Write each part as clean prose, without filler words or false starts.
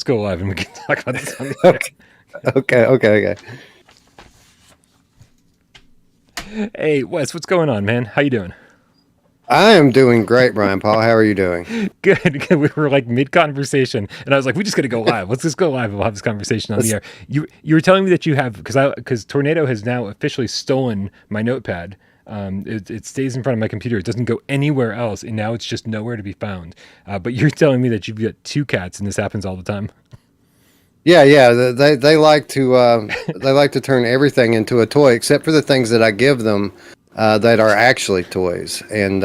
Let's go live and we can talk about this on the Okay. Hey, Wes, what's going on, man? How you doing? I am doing great, Brian Paul. How are you doing? Good. We were like mid-conversation, and I was like, we just got to go live. Let's just go live and we'll have this conversation on the air. You were telling me that you have, because Tornado has now officially stolen my notepad. It stays in front of my computer. It doesn't go anywhere else, and now it's just nowhere to be found. But you're telling me that you've got 2 cats, and this happens all the time. Yeah. They like to turn everything into a toy, except for the things that I give them that are actually toys. And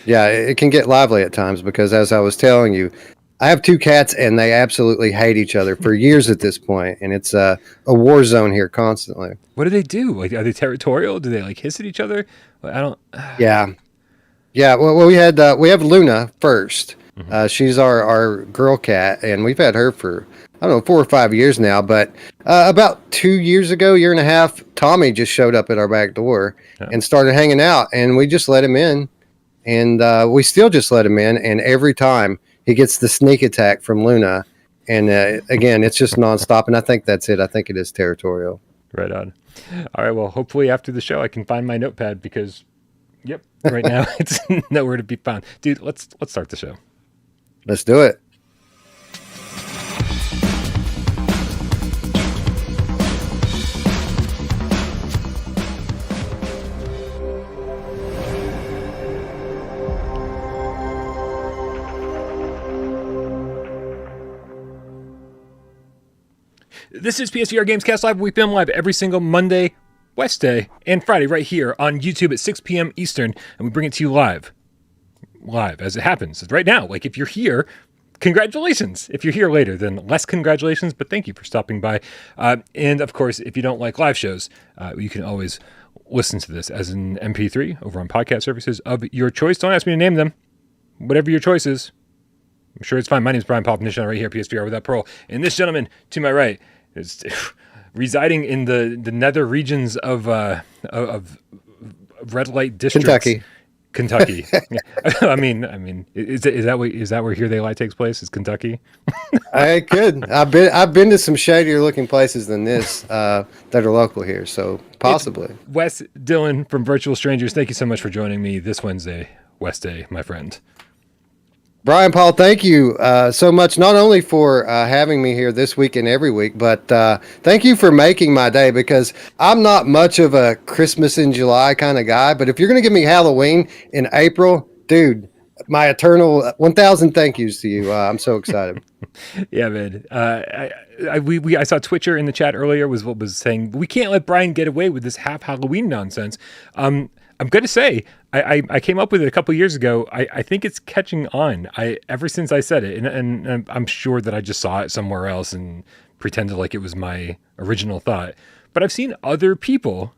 it can get lively at times because, as I was telling you, I have 2 cats, and they absolutely hate each other for years at this point, and it's a war zone here constantly. What do they do? Like, are they territorial? Do they like hiss at each other? I don't. Yeah. Well, we have Luna first. She's our girl cat, and we've had her for, I don't know, 4 or 5 years now. But about 2 years ago, year and a half, Tommy just showed up at our back door and started hanging out, and we just let him in, and we still just let him in, and every time he gets the sneak attack from Luna, and again, it's just nonstop, and I think that's it. I think it is territorial. Right on. All right. Well, hopefully after the show, I can find my notepad because, yep, right now it's nowhere to be found. Dude, let's start the show. Let's do it. This is PSVR GamesCast Live. We film live every single Monday, Wes-day, and Friday right here on YouTube at 6 p.m. Eastern, and we bring it to you live as it happens right now. Like, if you're here, congratulations. If you're here later, then less congratulations, but thank you for stopping by. And of course, if you don't like live shows, you can always listen to this as an MP3 over on podcast services of your choice. Don't ask me to name them. Whatever your choice is, I'm sure it's fine. My name is Bryan Paul, right here, PSVR without Parole. And this gentleman to my right is residing in the nether regions of red light districts. Kentucky. I mean, is that where Here They Lie takes place? Is Kentucky? I could. I've been to some shadier looking places than this that are local here, so possibly. It's Wes Dillon from Virtual Strangers. Thank you so much for joining me this Wednesday, Wes-day, my friend. Brian Paul, thank you so much, not only for having me here this week and every week, but thank you for making my day, because I'm not much of a Christmas in July kind of guy, but if you're going to give me Halloween in April, dude, my eternal 1,000 thank yous to you. I'm so excited. Yeah, man. I saw Twitcher in the chat earlier was saying, we can't let Bryan get away with this half Halloween nonsense. I'm going to say, I came up with it a couple years ago. I think it's catching on. Ever since I said it, and I'm sure that I just saw it somewhere else and pretended like it was my original thought. But I've seen other people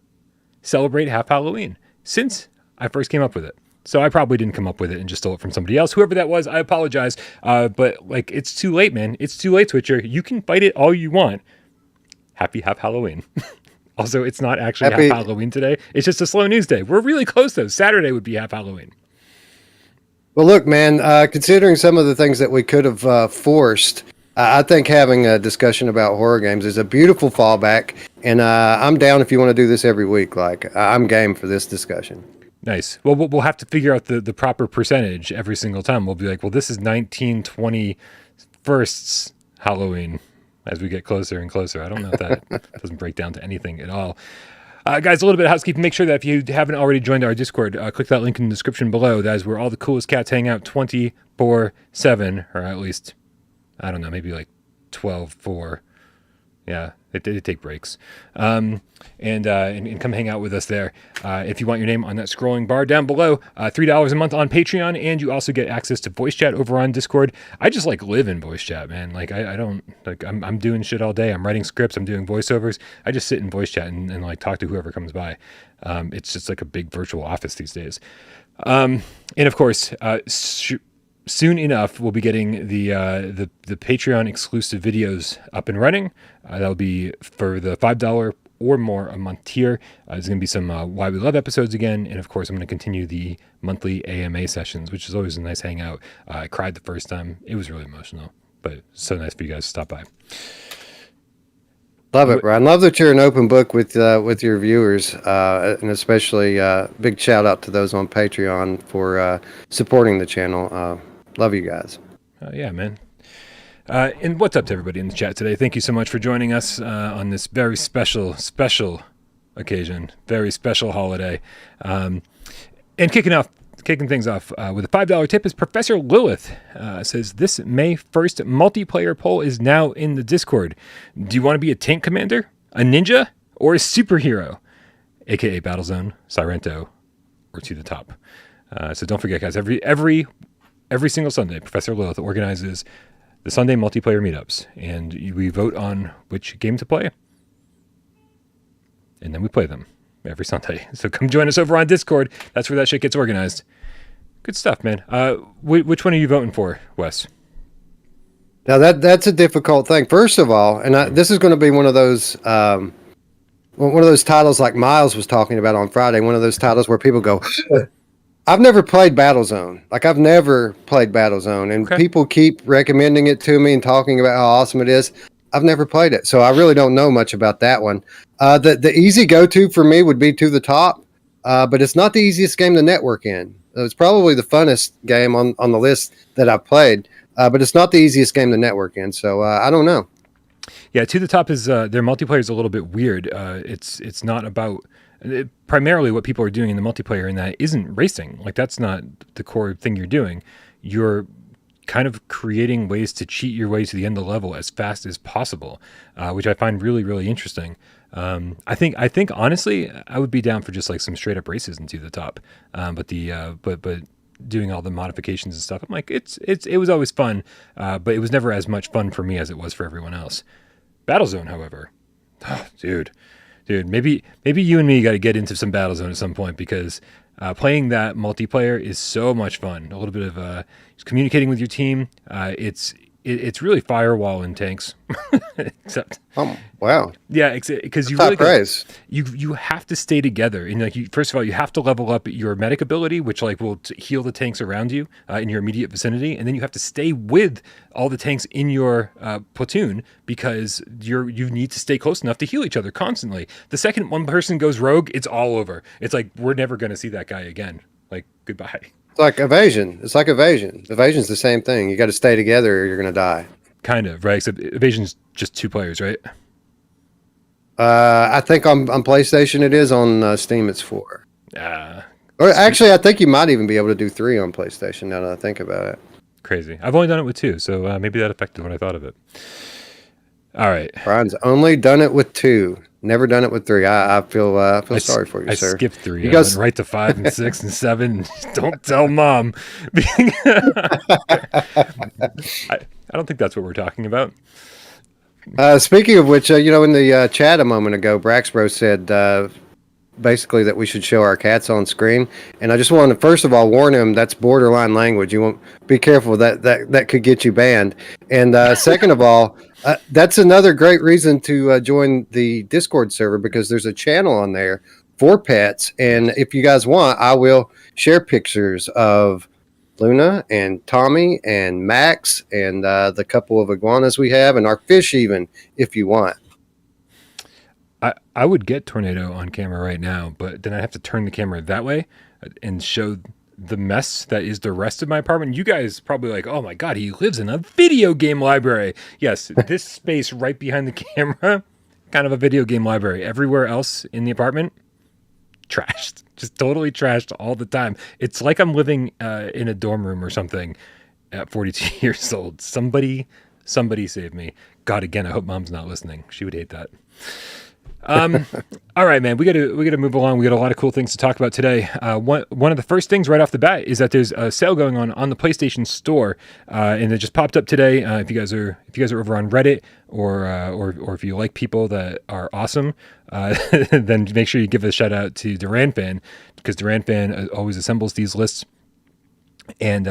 celebrate half Halloween since I first came up with it. So I probably didn't come up with it and just stole it from somebody else. Whoever that was, I apologize. But like, it's too late, man. It's too late, Twitcher. You can fight it all you want. Happy half Halloween. Also, it's not actually half Halloween today. It's just a slow news day. We're really close, though. Saturday would be half Halloween. Well, look, man, considering some of the things that we could have forced, I think having a discussion about horror games is a beautiful fallback, and I'm down if you want to do this every week. Like, I'm game for this discussion. Nice. Well, we'll have to figure out the proper percentage every single time. We'll be like, well, this is 1921st Halloween. As we get closer and closer. I don't know if that doesn't break down to anything at all. Guys, a little bit of housekeeping. Make sure that if you haven't already joined our Discord, click that link in the description below. That is where all the coolest cats hang out 24/7, or at least, I don't know, maybe like 12/4. Yeah, they take breaks. And come hang out with us there. If you want your name on that scrolling bar down below, $3 a month on Patreon, and you also get access to voice chat over on Discord. I just like live in voice chat, man. Like I don't like I'm doing shit all day. I'm writing scripts. I'm doing voiceovers. I just sit in voice chat and like talk to whoever comes by. It's just like a big virtual office these days. And of course, soon enough, we'll be getting the Patreon exclusive videos up and running. That'll be for the $5 or more a month tier. There's going to be some Why We Love episodes again. And of course, I'm going to continue the monthly AMA sessions, which is always a nice hangout. I cried the first time. It was really emotional. But so nice for you guys to stop by. Love it, Bryan. Love that you're an open book with your viewers, and especially big shout out to those on Patreon for supporting the channel. Love you guys. Yeah, man. And what's up to everybody in the chat today? Thank you so much for joining us on this very special occasion, very special holiday. And kicking things off with a $5 tip is Professor Lilith. Says, this May 1st multiplayer poll is now in the Discord. Do you want to be a tank commander, a ninja, or a superhero? AKA Battlezone, Sirento, or To the Top. So don't forget, guys, every single Sunday, Professor Lilith organizes the Sunday multiplayer meetups, and we vote on which game to play, and then we play them every Sunday. So come join us over on Discord. That's where that shit gets organized. Good stuff, man. Which one are you voting for, Wes? Now that's a difficult thing. First of all, and this is going to be one of those titles like Miles was talking about on Friday. One of those titles where people go, I've never played Battlezone. Like, I've never played Battlezone, and people keep recommending it to me and talking about how awesome it is. I've never played it, so I really don't know much about that one. The easy go-to for me would be To the Top, but it's not the easiest game to network in. It's probably the funnest game on the list that I've played, but it's not the easiest game to network in, so I don't know. Yeah, To the Top is their multiplayer is a little bit weird. It's not about... primarily what people are doing in the multiplayer in that isn't racing. Like, that's not the core thing you're doing. You're kind of creating ways to cheat your way to the end of the level as fast as possible, which I find really, really interesting. I think honestly, I would be down for just like some straight up races into the top. But doing all the modifications and stuff, I'm like, it was always fun, but it was never as much fun for me as it was for everyone else. Battlezone, however, dude, maybe you and me got to get into some Battlezone at some point, because playing that multiplayer is so much fun. A little bit of just communicating with your team. It's really firewall in tanks, except wow, yeah, because you you have to stay together, and like first of all, you have to level up your medic ability, which like will heal the tanks around you in your immediate vicinity, and then you have to stay with all the tanks in your platoon, because you need to stay close enough to heal each other constantly. The second one person goes rogue, it's all over. It's like we're never going to see that guy again. Like, goodbye. It's like evasion. Evasion's the same thing. You got to stay together or you're going to die. Kind of, right? Except evasion's just 2 players, right? I think on PlayStation it is. On Steam it's 4. Or actually, I think you might even be able to do 3 on PlayStation now that I think about it. Crazy. I've only done it with 2, so maybe that affected what I thought of it. All right. Bryan's only done it with 2. Never done it with 3. I feel sorry for you, sir. I skipped 3. I went right to 5 and 6 and 7. Don't tell Mom. I don't think that's what we're talking about. Speaking of which, in the chat a moment ago, Braxbro said basically that we should show our cats on screen, and I just want to first of all warn him that's borderline language. You won't be careful, that could get you banned. And second of all, that's another great reason to join the Discord server, because there's a channel on there for pets, and if you guys want, I will share pictures of Luna and Tommy and Max and the couple of iguanas we have, and our fish even, if you want. I would get Tornado on camera right now, but then I have to turn the camera that way and show the mess that is the rest of my apartment. You guys probably like, oh my God, he lives in a video game library. Yes, this space right behind the camera, kind of a video game library. Everywhere else in the apartment, trashed. Just totally trashed all the time. It's like I'm living in a dorm room or something at 42 years old. Somebody save me. God, again, I hope Mom's not listening. She would hate that. All right, man, we got to move along. We got a lot of cool things to talk about today. One of the first things right off the bat is that there's a sale going on the PlayStation Store, and it just popped up today. If you guys are over on Reddit or if you like people that are awesome, then make sure you give a shout out to Duran Fan, because Duran Fan always assembles these lists and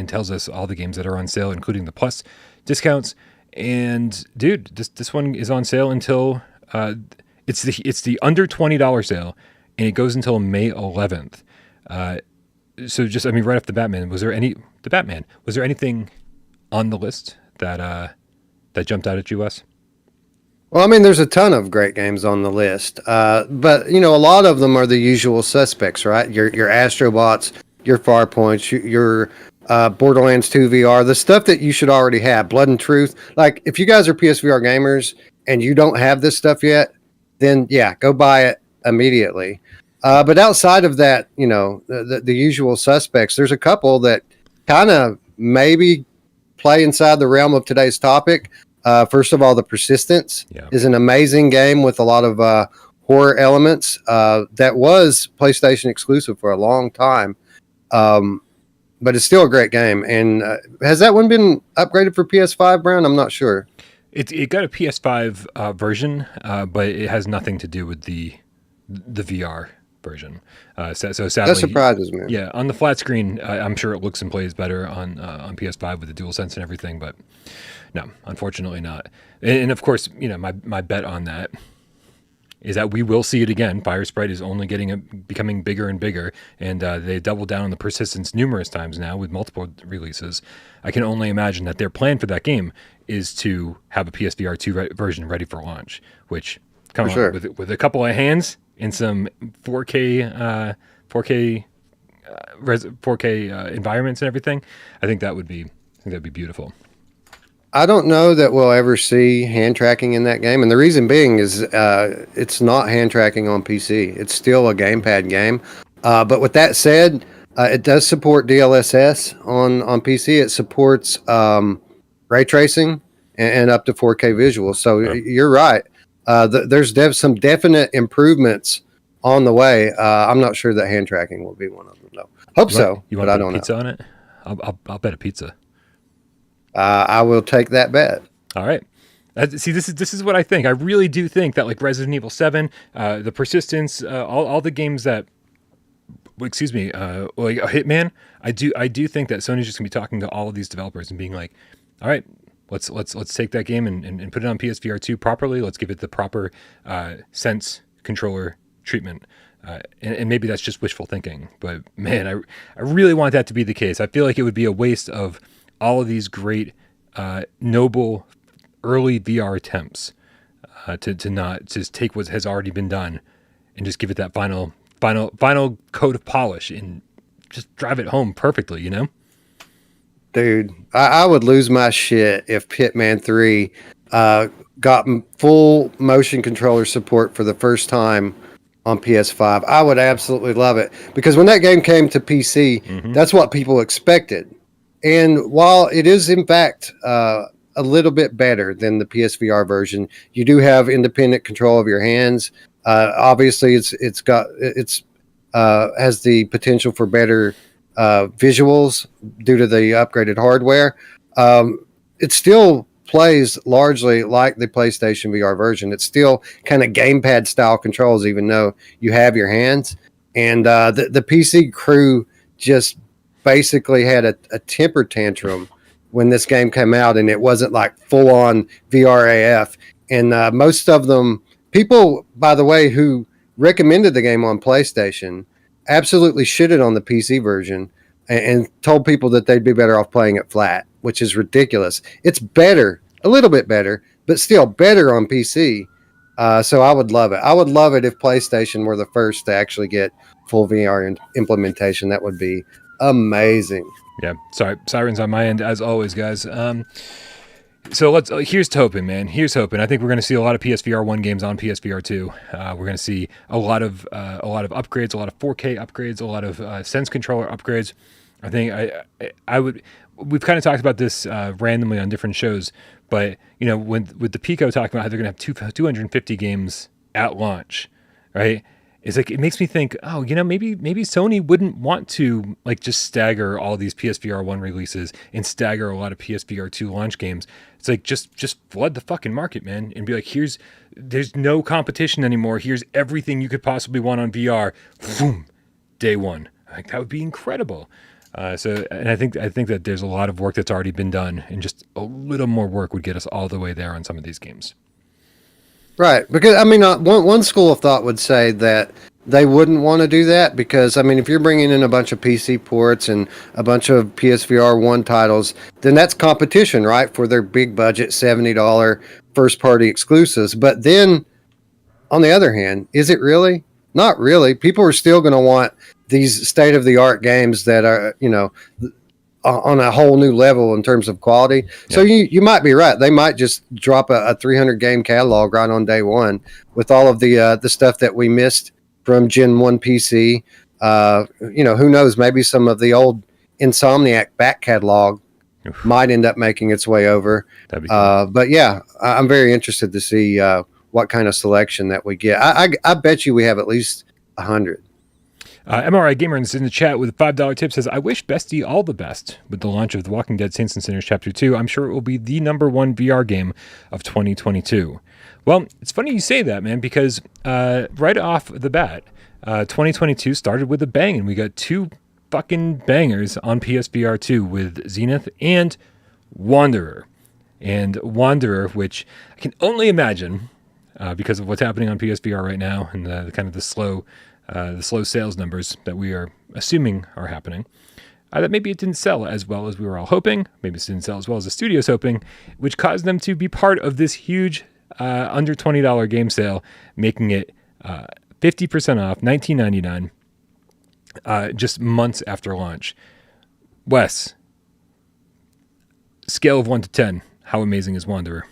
tells us all the games that are on sale, including the plus discounts. And dude, this one is on sale until it's the under $20 sale, and it goes until May 11th. So just, I mean, right off the Batman, was there anything on the list that jumped out at you, Wes? Well, I mean, there's a ton of great games on the list, but a lot of them are the usual suspects, right? Your Astrobots, your Farpoints, your Borderlands 2 VR, the stuff that you should already have. Blood and Truth. Like, if you guys are PSVR gamers and you don't have this stuff yet, then yeah, go buy it immediately. But outside of that, the usual suspects, there's a couple that kind of maybe play inside the realm of today's topic. First of all, The Persistence is an amazing game with a lot of horror elements that was PlayStation exclusive for a long time. But it's still a great game. And has that one been upgraded for PS5, Bryan? I'm not sure. It got a PS5 version, but it has nothing to do with the VR version. So sadly, that surprises me. Yeah, on the flat screen, I'm sure it looks and plays better on PS5 with the DualSense and everything, but no, unfortunately not. And of course, my bet on that is that we will see it again. Fire Sprite is only becoming bigger and bigger, and they doubled down on the Persistence numerous times now with multiple releases. I can only imagine that their plan for that game is to have a PSVR2 version ready for launch, which, come on, with a couple of hands and some 4K environments and everything, I think that'd be beautiful. I don't know that we'll ever see hand tracking in that game, and the reason being is it's not hand tracking on PC. It's still a gamepad game. But with that said, it does support DLSS on PC. It supports ray tracing and up to 4K visuals. So you're right. There's some definite improvements on the way. I'm not sure that hand tracking will be one of them, though. Hope so, but I don't know. Pizza on it? I'll bet a pizza. I will take that bet. All right. See, this is what I think. I really do think that, like Resident Evil 7, The Persistence, all the games that, like Hitman, I do think that Sony's just gonna be talking to all of these developers and being like, all right, let's take that game and put it on PSVR2 properly. Let's give it the proper Sense controller treatment. And maybe that's just wishful thinking, but man, I really want that to be the case. I feel like it would be a waste of all of these great, noble early VR attempts to not just take what has already been done and just give it that final coat of polish and just drive it home perfectly, Dude, I would lose my shit if Hitman 3 got full motion controller support for the first time on PS5. I would absolutely love it, because when that game came to PC, that's what people expected. And while it is, in fact, a little bit better than the PSVR version, you do have independent control of your hands. Obviously, it's has the potential for better visuals due to the upgraded hardware. It still plays largely like the PlayStation VR version. It's still kind of gamepad style controls, even though you have your hands. And the PC crew just basically had a temper tantrum when this game came out, and it wasn't like full on VRAF. And most of them, people, by the way, who recommended the game on PlayStation, absolutely shitted on the PC version and told people that they'd be better off playing it flat, which is ridiculous. It's better, a little bit better, but still better on PC. So I would love it. I would love it if PlayStation were the first to actually get full VR implementation. That would be amazing. Yeah, sorry, sirens on my end as always, guys. So here's to hoping, man. Here's hoping. I think we're going to see a lot of PSVR1 games on PSVR2. We're going to see a lot of upgrades, a lot of 4K upgrades, a lot of Sense controller upgrades. I think I would. We've kind of talked about this randomly on different shows, but with the Pico talking about how they're going to have 250 games at launch, right? It's like, it makes me think, maybe Sony wouldn't want to just stagger all these PSVR1 releases and stagger a lot of PSVR2 launch games. It's like, just flood the fucking market, man, and be like, there's no competition anymore. Here's everything you could possibly want on VR. Boom, day one. Like, that would be incredible. And I think that there's a lot of work that's already been done, and just a little more work would get us all the way there on some of these games. Right, because one school of thought would say that they wouldn't want to do that because, I mean, if you're bringing in a bunch of PC ports and a bunch of PSVR1 titles, then that's competition, right, for their big budget $70 first party exclusives. But then, on the other hand, is it really? Not really. People are still going to want these state of the art games that are, on a whole new level in terms of quality. Yeah. So you might be right. They might just drop a 300 game catalog right on day one with all of the stuff that we missed from Gen 1 PC. Who knows? Maybe some of the old Insomniac back catalog might end up making its way over. That'd be cool. But yeah, I'm very interested to see what kind of selection that we get. I bet you we have at least 100. MRI Gamer in the chat with a $5 tip says, I wish Wes-day all the best with the launch of The Walking Dead Saints and Sinners Chapter 2. I'm sure it will be the #1 VR game of 2022. Well, it's funny you say that, man, because right off the bat, 2022 started with a bang, and we got 2 fucking bangers on PSVR2 with Zenith and Wanderer. And Wanderer, which I can only imagine, because of what's happening on PSVR right now and the kind of the slow sales numbers that we are assuming are happening, that maybe it didn't sell as well as we were all hoping. Maybe it didn't sell as well as the studio's hoping, which caused them to be part of this huge under $20 game sale, making it 50% off, $19.99, just months after launch. Wes, scale of 1 to 10, how amazing is Wanderer?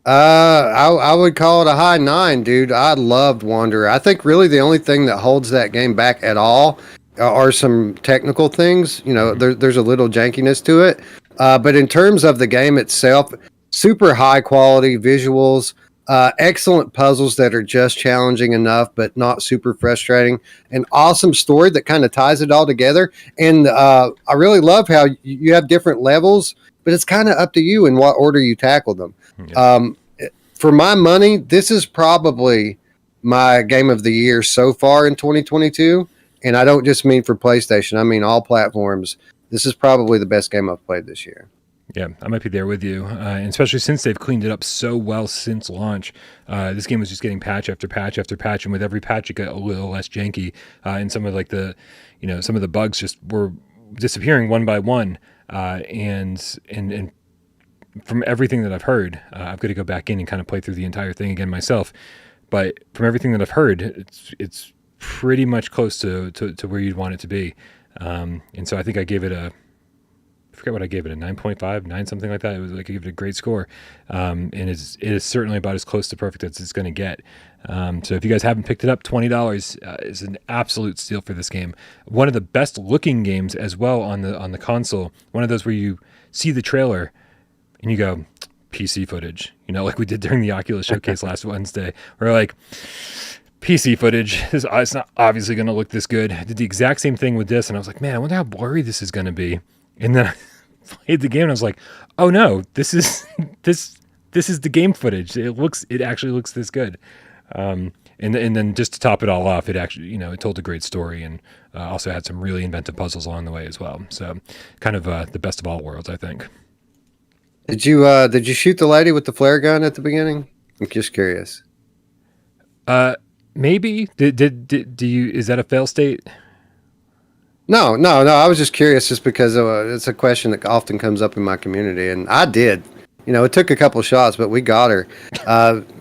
I would call it a high 9, dude. I loved Wanderer. I think really the only thing that holds that game back at all are some technical things. There's a little jankiness to it. But in terms of the game itself, super high quality visuals, excellent puzzles that are just challenging enough, but not super frustrating. An awesome story that kind of ties it all together. And I really love how you have different levels, but it's kind of up to you in what order you tackle them. Yeah. For my money, this is probably my game of the year so far in 2022. And I don't just mean for PlayStation. I mean all platforms. This is probably the best game I've played this year. Yeah, I might be there with you, and especially since they've cleaned it up so well since launch. This game was just getting patch after patch after patch, and with every patch it got a little less janky, and some of some of the bugs just were disappearing one by one. And from everything that I've heard, I've got to go back in and kind of play through the entire thing again myself. But from everything that I've heard, it's pretty much close to where you'd want it to be. And so I think I gave it I forget what I gave it, a 9.5, 9, something like that. It was like I gave it a great score. And it is certainly about as close to perfect as it's going to get. So if you guys haven't picked it up, $20 is an absolute steal for this game. One of the best looking games as well on the console. One of those where you see the trailer and you go, PC footage, like we did during the Oculus showcase last Wednesday. We're like, PC footage, it's not obviously going to look this good. I did the exact same thing with this, and I was like, man, I wonder how blurry this is going to be. And then I played the game, and I was like, oh no, this is the game footage. It actually looks this good. And then just to top it all off, it actually, it told a great story, and also had some really inventive puzzles along the way as well. So kind of the best of all worlds, I think. Did you shoot the lady with the flare gun at the beginning? I'm just curious. Maybe. Do you? Is that a fail state? No. I was just curious, just because it's a question that often comes up in my community, and I did. It took a couple shots, but we got her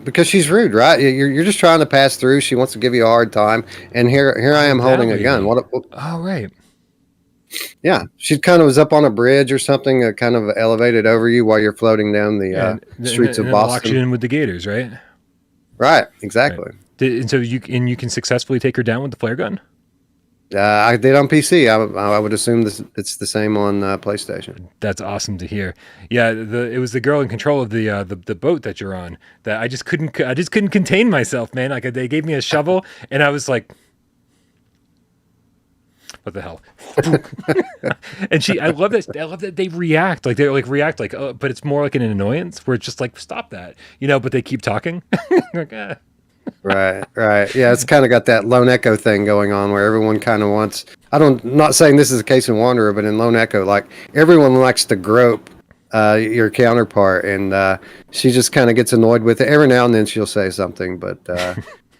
because she's rude, right? You're just trying to pass through. She wants to give you a hard time, and here I am holding a gun. Oh, right. Yeah, she kind of was up on a bridge or something, kind of elevated over you while you're floating down the streets of Boston. Locks you in with the gators, right? Right, exactly. Right. And so you can successfully take her down with the flare gun? I did on PC. I would assume it's the same on PlayStation. That's awesome to hear. Yeah, it was the girl in control of the boat that you're on that I just couldn't contain myself, man. Like they gave me a shovel and I was like, what the hell? And I love that they react like oh, but it's more like an annoyance where it's just like, stop that, but they keep talking. Like, Right. Yeah, it's kind of got that Lone Echo thing going on where everyone kind of wants. Not saying this is the case in Wanderer, but in Lone Echo, like everyone likes to grope your counterpart, and she just kind of gets annoyed with it. Every now and then she'll say something, but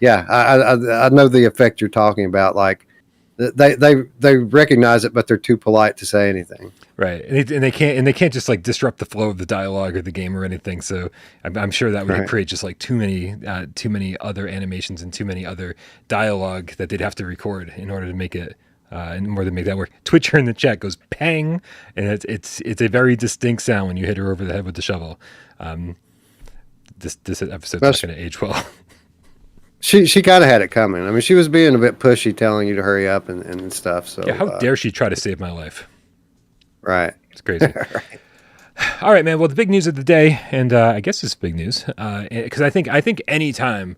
yeah, I know the effect you're talking about. Like they recognize it, but they're too polite to say anything. Right, and they can't just like disrupt the flow of the dialogue or the game or anything. So I'm sure that would Right. create just like too many other animations and too many other dialogue that they'd have to record in order to make it in order to make that work. Twitcher in the chat goes pang, and it's a very distinct sound when you hit her over the head with the shovel. This episode's not going to age well. She kind of had it coming. I mean, she was being a bit pushy, telling you to hurry up and stuff. So yeah, how dare she try to save my life? Right. It's crazy. Right. All right, man. Well, the big news of the day, and I guess it's big news, because I think anytime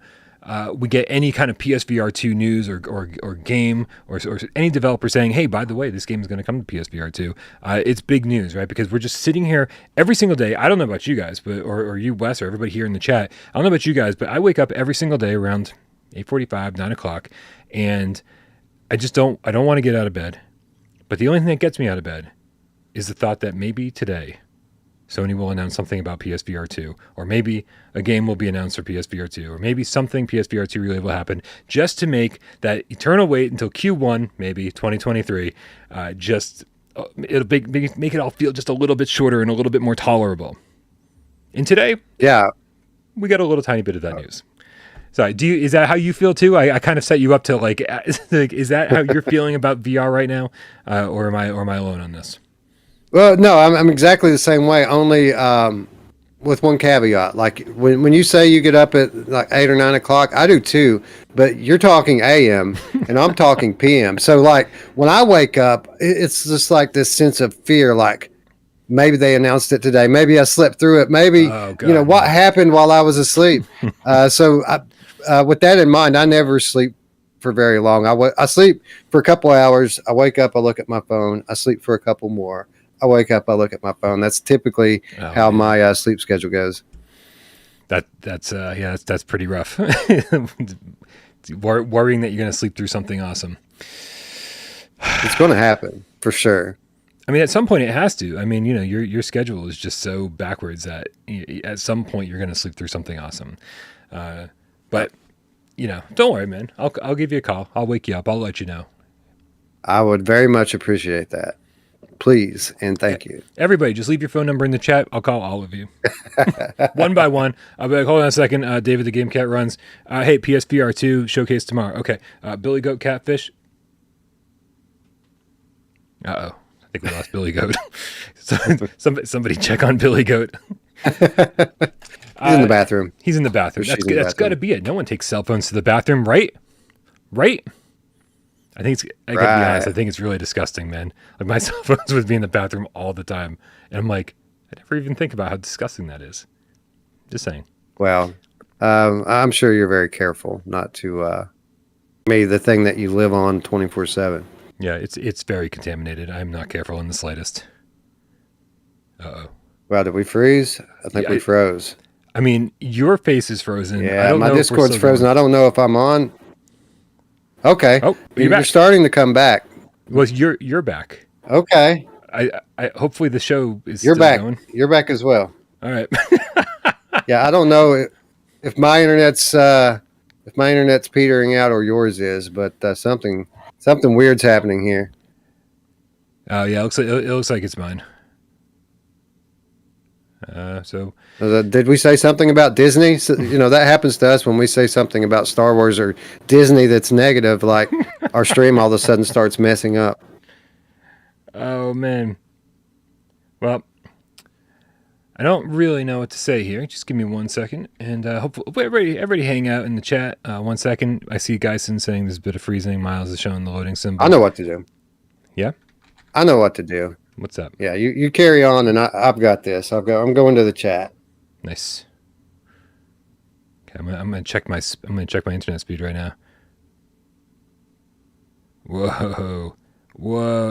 we get any kind of PSVR2 news or game or any developer saying, hey, by the way, this game is going to come to PSVR2, it's big news, right? Because we're just sitting here every single day. I don't know about you guys, but or you, Wes, or everybody here in the chat. I don't know about you guys, but I wake up every single day around 8:45, 9 o'clock, and I don't want to get out of bed. But the only thing that gets me out of bed is the thought that maybe today Sony will announce something about PSVR2, or maybe a game will be announced for PSVR2, or maybe something PSVR2 related will happen, just to make that eternal wait until Q1, maybe 2023, it'll make it all feel just a little bit shorter and a little bit more tolerable. And today, yeah, we got a little tiny bit of that news. Sorry, is that how you feel too? I kind of set you up to like is that how you're feeling about VR right now, or am I alone on this? Well, no, I'm exactly the same way. Only with one caveat. Like when you say you get up at like 8 or 9 o'clock, I do too. But you're talking AM, and I'm talking PM. So like when I wake up, it's just like this sense of fear. Like maybe they announced it today. Maybe I slept through it. Maybe what happened while I was asleep. With that in mind, I never sleep for very long. I sleep for a couple hours. I wake up. I look at my phone. I sleep for a couple more. I wake up, I look at my phone. That's typically how my sleep schedule goes. That's pretty rough. Worrying that you're going to sleep through something awesome. It's going to happen for sure. I mean, at some point it has to. I mean, your schedule is just so backwards that at some point you're going to sleep through something awesome. But don't worry, man. I'll give you a call. I'll wake you up. I'll let you know. I would very much appreciate that. Please and thank you. Everybody, just leave your phone number in the chat. I'll call all of you. One by one. I'll be like, hold on a second. David the Game Cat runs. Hey, PSVR2 showcase tomorrow. Okay. Billy Goat Catfish. Uh-oh. I think we lost Billy Goat. Somebody check on Billy Goat. He's in the bathroom. He's in the bathroom. That's got to be it. No one takes cell phones to the bathroom, right? Right? I gotta be honest, I think it's really disgusting, man. Like my cell phones would be in the bathroom all the time. And I'm like, I never even think about how disgusting that is. Just saying. Well, I'm sure you're very careful not to maybe the thing that you live on 24/7. Yeah, it's very contaminated. I'm not careful in the slightest. Uh-oh. Well, did we freeze? I think we froze. I mean, your face is frozen. Yeah, my Discord's frozen. I don't know if I'm on. Okay. Oh, you're starting to come back. Well, you're back. Okay. I hotfully the show is you're still back. Going. You're back as well. All right. Yeah, I don't know if my internet's petering out or yours is, but something weird's happening here. Oh yeah, it looks like it's mine. Did we say something about Disney? So, that happens to us when we say something about Star Wars or Disney that's negative, like our stream all of a sudden starts messing up. Oh man. Well, I don't really know what to say here. Just give me 1 second, and hopefully everybody hang out in the chat. 1 second. I see Geisen saying there's a bit of freezing. Miles is showing the loading symbol. I know what to do. Yeah? I know what to do. What's up? Yeah, you carry on, and I've got this. I'm going to the chat. Nice. Okay, I'm gonna check my internet speed right now. Whoa!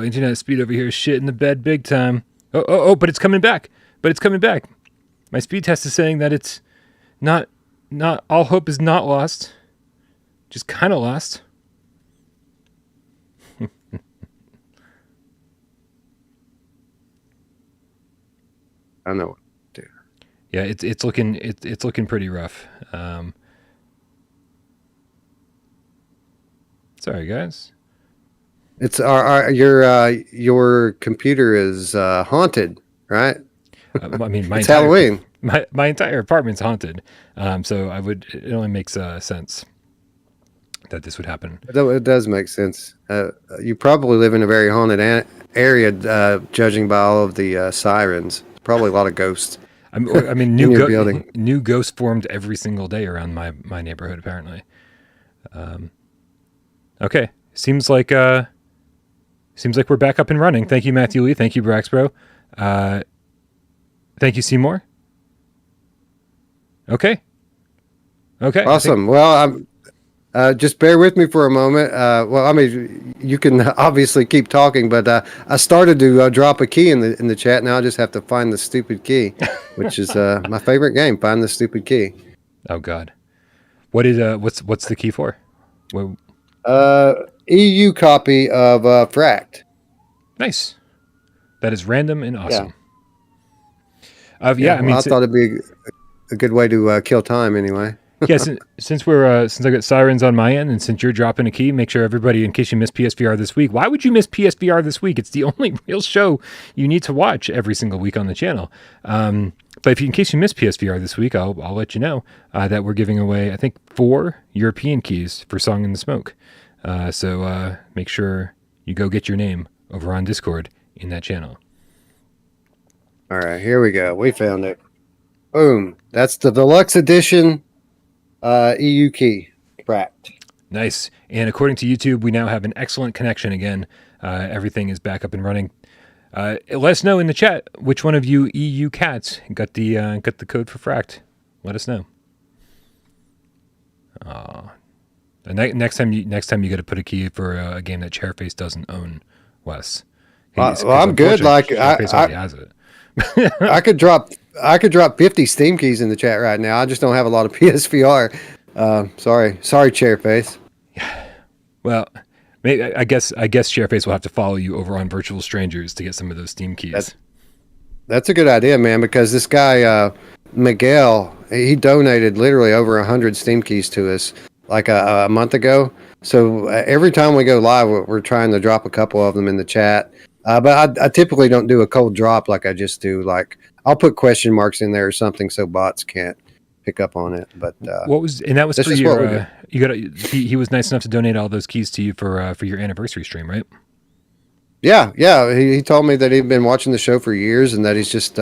Internet speed over here is shit in the bed big time. Oh! But it's coming back. My speed test is saying that it's not all hope is not lost. Just kind of lost. I know what to do. Yeah, it's looking pretty rough. Sorry, guys. It's your computer is haunted, right? I mean, It's Halloween. My entire apartment's haunted. So it only makes sense that this would happen. It does make sense. You probably live in a very haunted area, judging by all of the sirens. Probably a lot of ghosts. I mean, building. New ghosts formed every single day around my neighborhood. Apparently. Okay, seems like we're back up and running. Thank you, Matthew Lee. Thank you, Braxbro. Thank you, Seymour. Okay. Awesome. Well, just bear with me for a moment. Well, I mean, you can obviously keep talking, but I started to drop a key in the chat. Now I just have to find the stupid key, which is my favorite game. Find the stupid key. Oh God, what's the key for? Well, EU copy of Fract. Nice. That is random and awesome. Yeah. I mean, I thought it'd be a good way to kill time anyway. Yeah, since I got sirens on my end, and since you're dropping a key, make sure everybody, in case you missed PSVR this week, why would you miss PSVR this week? It's the only real show you need to watch every single week on the channel. But in case you missed PSVR this week, I'll let you know that we're giving away, I think, 4 European keys for Song in the Smoke. So make sure you go get your name over on Discord in that channel. All right, here we go. We found it. Boom. That's the deluxe edition EU key. Fract. Nice. And according to YouTube, we now have an excellent connection again. Everything is back up and running. Let us know in the chat which one of you EU cats got the code for Fract. Let us know. Next time you got to put a key for a game that Chairface doesn't own, Wes. Well, I'm good. Like Chairface already has it. I could drop 50 Steam keys in the chat right now. I just don't have a lot of PSVR. Sorry, Chairface. Well, maybe, I guess Chairface will have to follow you over on Virtual Strangers to get some of those Steam keys. That's a good idea, man. Because this guy Miguel, he donated literally over 100 Steam keys to us like a month ago. So every time we go live, we're trying to drop a couple of them in the chat. But I typically don't do a cold drop like I just do. Like I'll put question marks in there or something so bots can't pick up on it. But that was for your. He was nice enough to donate all those keys to you for your anniversary stream, right? Yeah. He told me that he'd been watching the show for years and that he's just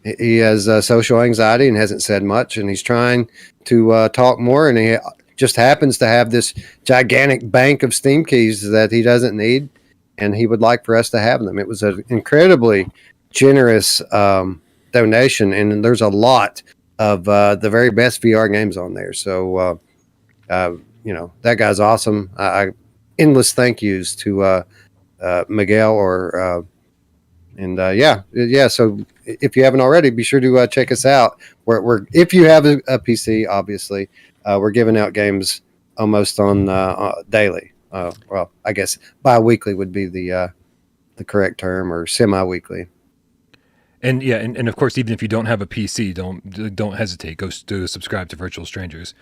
he has social anxiety and hasn't said much, and he's trying to talk more, and he just happens to have this gigantic bank of Steam keys that he doesn't need. And he would like for us to have them. It was an incredibly generous donation, and there's a lot of the very best VR games on there. So, that guy's awesome. Endless thank yous to Miguel So if you haven't already, be sure to check us out. We're if you have a PC, obviously, we're giving out games almost on daily. Well, I guess bi-weekly would be the correct term, or semi-weekly. And yeah, and of course, even if you don't have a PC, don't hesitate. Go to subscribe to Virtual Strangers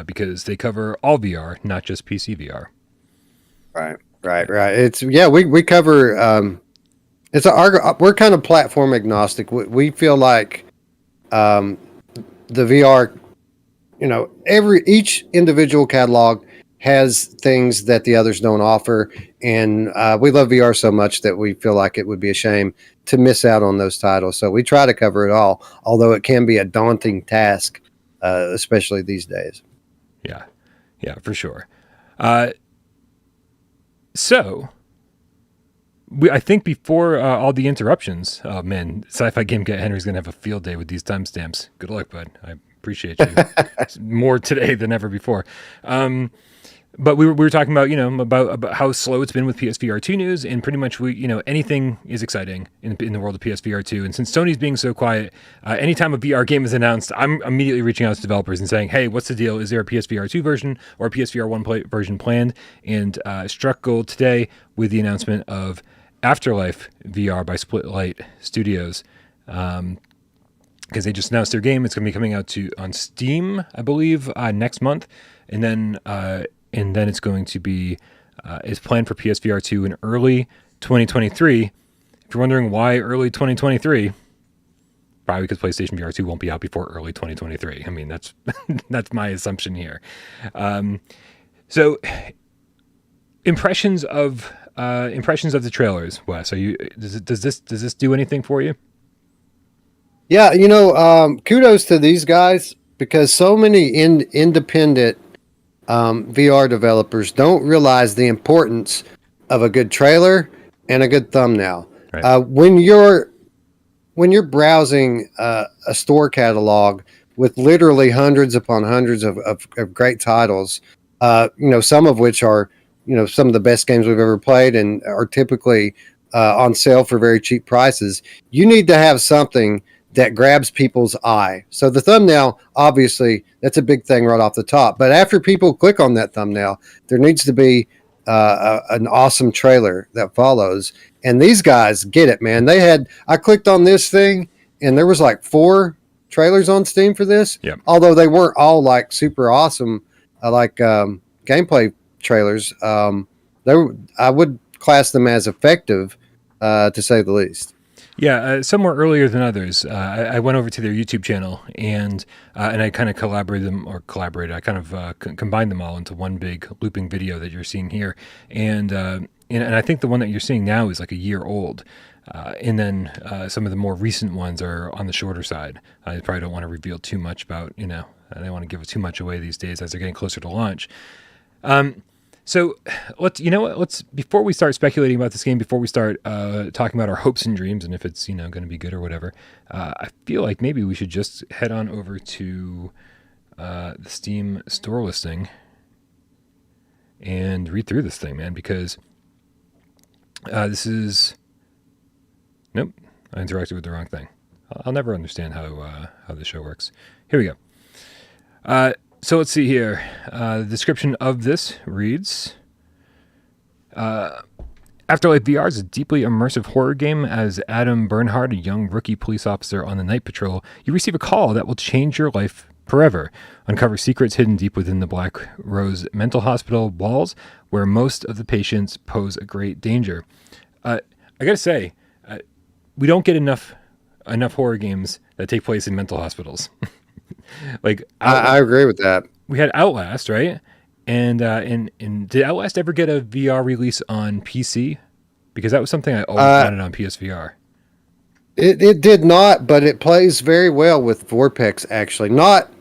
because they cover all VR, not just PC VR. Right. It's we cover. We're kind of platform agnostic. We feel like the VR, each individual catalog has things that the others don't offer, and we love VR so much that we feel like it would be a shame to miss out on those titles. So we try to cover it all, although it can be a daunting task, especially these days. Yeah, for sure. So I think before all the interruptions, oh man, Sci-Fi Game Get Henry's gonna have a field day with these timestamps. Good luck, bud. I appreciate you more today than ever before. But we were talking about, about how slow it's been with PSVR2 news, and pretty much anything is exciting in the world of PSVR2. And since Sony's being so quiet, anytime a VR game is announced, I'm immediately reaching out to developers and saying, hey, what's the deal? Is there a PSVR2 version or a PSVR1 version planned? And struck gold today with the announcement of Afterlife VR by Splitlight Studios. Because they just announced their game. It's going to be coming out on Steam, I believe, next month. And then and then it's going to be is planned for PSVR2 in early 2023. If you're wondering why early 2023, probably because PlayStation VR2 won't be out before early 2023. I mean, that's that's my assumption here. So impressions of the trailers, Wes. Does this do anything for you? Yeah, kudos to these guys because so many independent VR developers don't realize the importance of a good trailer and a good thumbnail. Right. When you're browsing a store catalog with literally hundreds upon hundreds of great titles, some of which are some of the best games we've ever played and are typically on sale for very cheap prices, you need to have something that grabs people's eye. So the thumbnail, obviously, that's a big thing right off the top. But after people click on that thumbnail, there needs to be an awesome trailer that follows. And these guys get it, man. I clicked on this thing, and there was like 4 trailers on Steam for this. Yep. Although they weren't all like super awesome, gameplay trailers. I would class them as effective, to say the least. Yeah, some were earlier than others. I went over to their YouTube channel and I kind of collaborated. I kind of combined them all into one big looping video that you're seeing here. And I think the one that you're seeing now is like a year old. And then some of the more recent ones are on the shorter side. I probably don't want to reveal too much about, I don't want to give too much away these days as they're getting closer to launch. So let's before we start speculating about this game, before we start talking about our hopes and dreams and if it's going to be good or whatever, I feel like maybe we should just head on over to the Steam store listing and read through this thing, man, because this is nope, I interacted with the wrong thing. I'll never understand how the show works. Here we go. So let's see here. The description of this reads, Afterlife VR is a deeply immersive horror game. As Adam Bernhard, a young rookie police officer on the night patrol, you receive a call that will change your life forever. Uncover secrets hidden deep within the Black Rose Mental Hospital walls, where most of the patients pose a great danger. I gotta say, we don't get enough horror games that take place in mental hospitals. Like I agree with that. We had Outlast, right? And did Outlast ever get a VR release on PC? Because that was something I always wanted on PSVR. It did not, but it plays very well with Vortex. Actually, not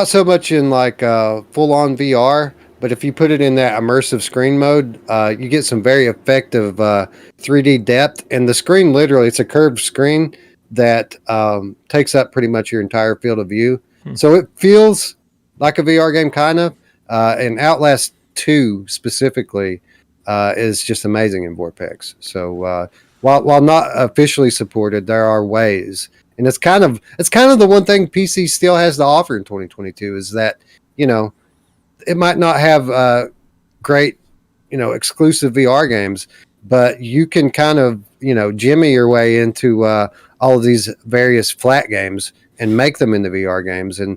so much in like full on VR, but if you put it in that immersive screen mode, you get some very effective 3D depth. And the screen, literally, it's a curved screen that takes up pretty much your entire field of view. So it feels like a VR game, kind of. And Outlast 2 specifically is just amazing in Vortex. So while not officially supported, there are ways, and it's kind of the one thing PC still has to offer in 2022 is that it might not have great exclusive VR games, but you can kind of jimmy your way into all of these various flat games and make them into VR games. And,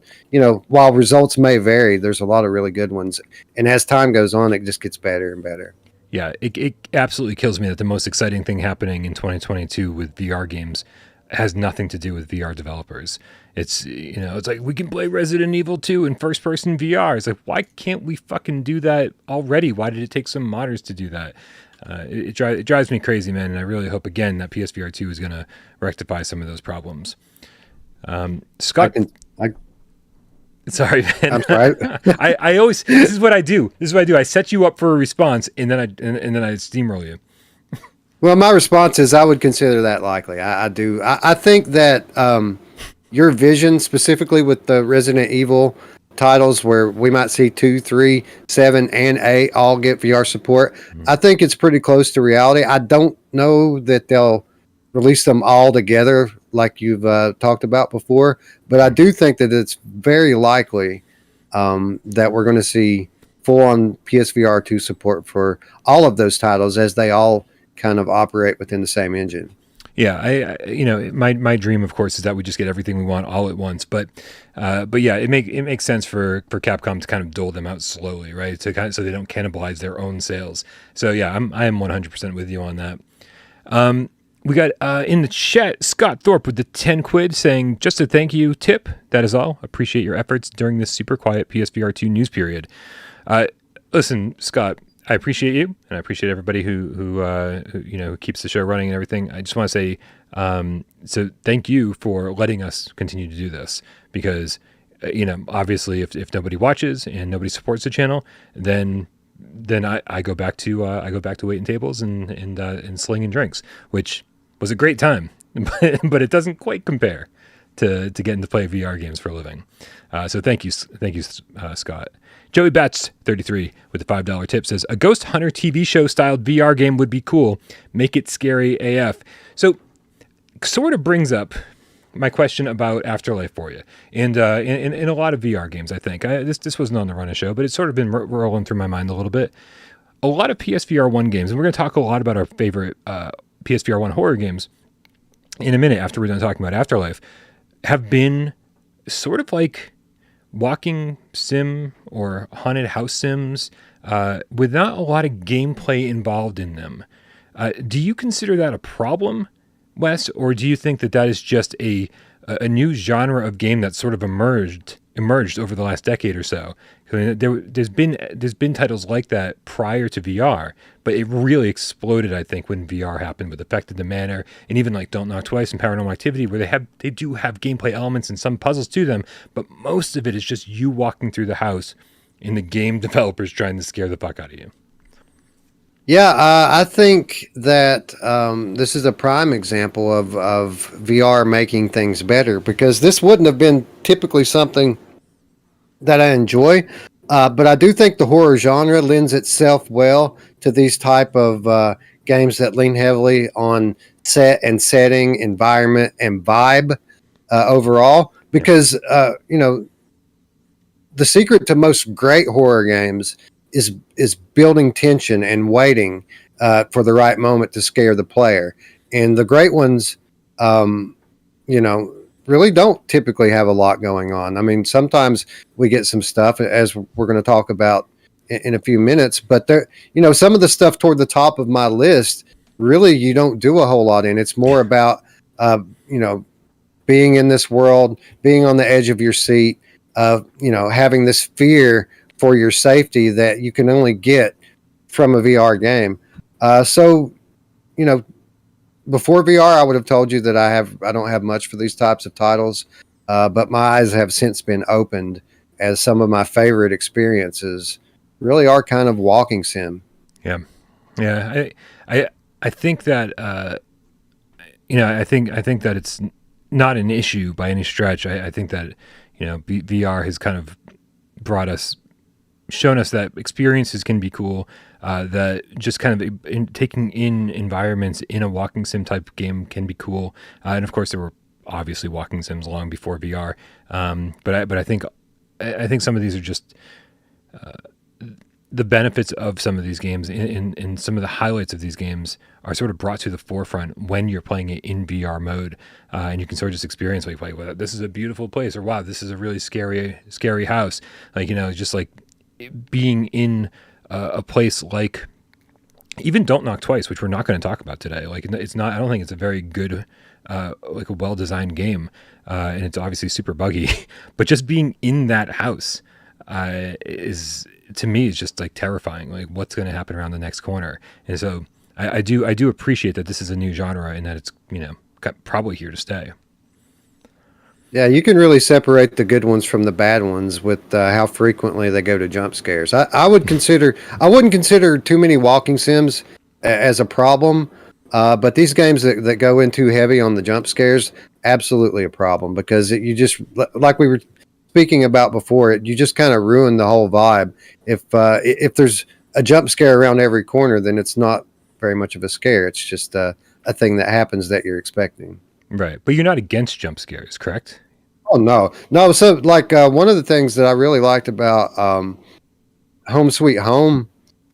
while results may vary, there's a lot of really good ones. And as time goes on, it just gets better and better. Yeah, it absolutely kills me that the most exciting thing happening in 2022 with VR games has nothing to do with VR developers. It's, it's like we can play Resident Evil 2 in first-person VR. It's like, why can't we fucking do that already? Why did it take some modders to do that? It drives me crazy, man, and I really hope, again, that PSVR2 is going to rectify some of those problems. Scott, sorry, man. I'm sorry. I always, this is what I do. I set you up for a response, and then I steamroll you. Well, my response is I would consider that likely. I do. I think that your vision, specifically with the Resident Evil titles, where we might see 2, 3, 7, and 8 all get VR support, I think it's pretty close to reality. I don't know that they'll release them all together like you've talked about before, but I do think that it's very likely that we're going to see full-on PSVR2 support for all of those titles as they all kind of operate within the same engine. Yeah, my dream, of course, is that we just get everything we want all at once. But yeah, it makes sense for Capcom to kind of dole them out slowly, right? To kind of, so they don't cannibalize their own sales. So yeah, I am 100% with you on that. We got in the chat Scott Thorpe with the 10 quid saying, just a thank you tip. That is all. Appreciate your efforts during this super quiet PSVR2 news period. Listen, Scott, I appreciate you, and I appreciate everybody who keeps the show running and everything. I just want to say, so thank you for letting us continue to do this, because obviously if nobody watches and nobody supports the channel, then I go back to waiting tables and slinging drinks, which was a great time, but it doesn't quite compare to getting to play VR games for a living. So thank you, Scott. Joey Bats 33 with the $5 tip says, a Ghost Hunter TV show styled VR game would be cool. Make it scary AF. So sort of brings up my question about Afterlife for you. And in a lot of VR games, I think. This wasn't on the Run of Show, but it's sort of been rolling through my mind a little bit. A lot of PSVR1 games, and we're going to talk a lot about our favorite PSVR1 horror games in a minute after we're done talking about Afterlife, have been sort of like walking sim or haunted house sims with not a lot of gameplay involved in them. Do you consider that a problem, Wes, or do you think that is just a new genre of game that sort of emerged over the last decade or so? I mean, there's been titles like that prior to VR, but it really exploded, I think, when VR happened with Affected the Manor, and even like Don't Knock Twice and Paranormal Activity, where they do have gameplay elements and some puzzles to them, but most of it is just you walking through the house and the game developers trying to scare the fuck out of you. Yeah, I think that this is a prime example of VR making things better, because this wouldn't have been typically something that I enjoy, but I do think the horror genre lends itself well to these type of games that lean heavily on set and setting, environment, and vibe overall, because the secret to most great horror games is building tension and waiting for the right moment to scare the player. And the great ones, really don't typically have a lot going on. I mean, sometimes we get some stuff, as we're going to talk about in a few minutes, but there, some of the stuff toward the top of my list, really, you don't do a whole lot in. It's more about, being in this world, being on the edge of your seat, having this fear for your safety that you can only get from a VR game. Before VR, I would have told you that I don't have much for these types of titles, but my eyes have since been opened, as some of my favorite experiences really are kind of walking sim. Yeah. I think that I think that it's not an issue by any stretch. I think that VR has kind of shown us that experiences can be cool, that just kind of taking in environments in a walking sim type game can be cool. And of course, there were obviously walking sims long before VR. But I think some of these are just the benefits of some of these games and some of the highlights of these games are sort of brought to the forefront when you're playing it in VR mode, and you can sort of just experience like, wow, this is a beautiful place, or wow, this is a really scary house. Like, just like being in a place like even Don't Knock Twice, which we're not going to talk about today. Like, it's not. I don't think it's a very good, like a well-designed game, and it's obviously super buggy. But just being in that house is, to me, is just like terrifying. Like, what's going to happen around the next corner? And so I do appreciate that this is a new genre and that it's probably here to stay. Yeah, you can really separate the good ones from the bad ones with how frequently they go to jump scares. I wouldn't consider too many walking sims as a problem, but these games that go in too heavy on the jump scares, absolutely a problem, because you just, like we were speaking about before, you just kind of ruin the whole vibe. If there's a jump scare around every corner, then it's not very much of a scare. It's just a thing that happens that you're expecting. Right. But you're not against jump scares, correct? Oh, no. So, like, one of the things that I really liked about Home Sweet Home,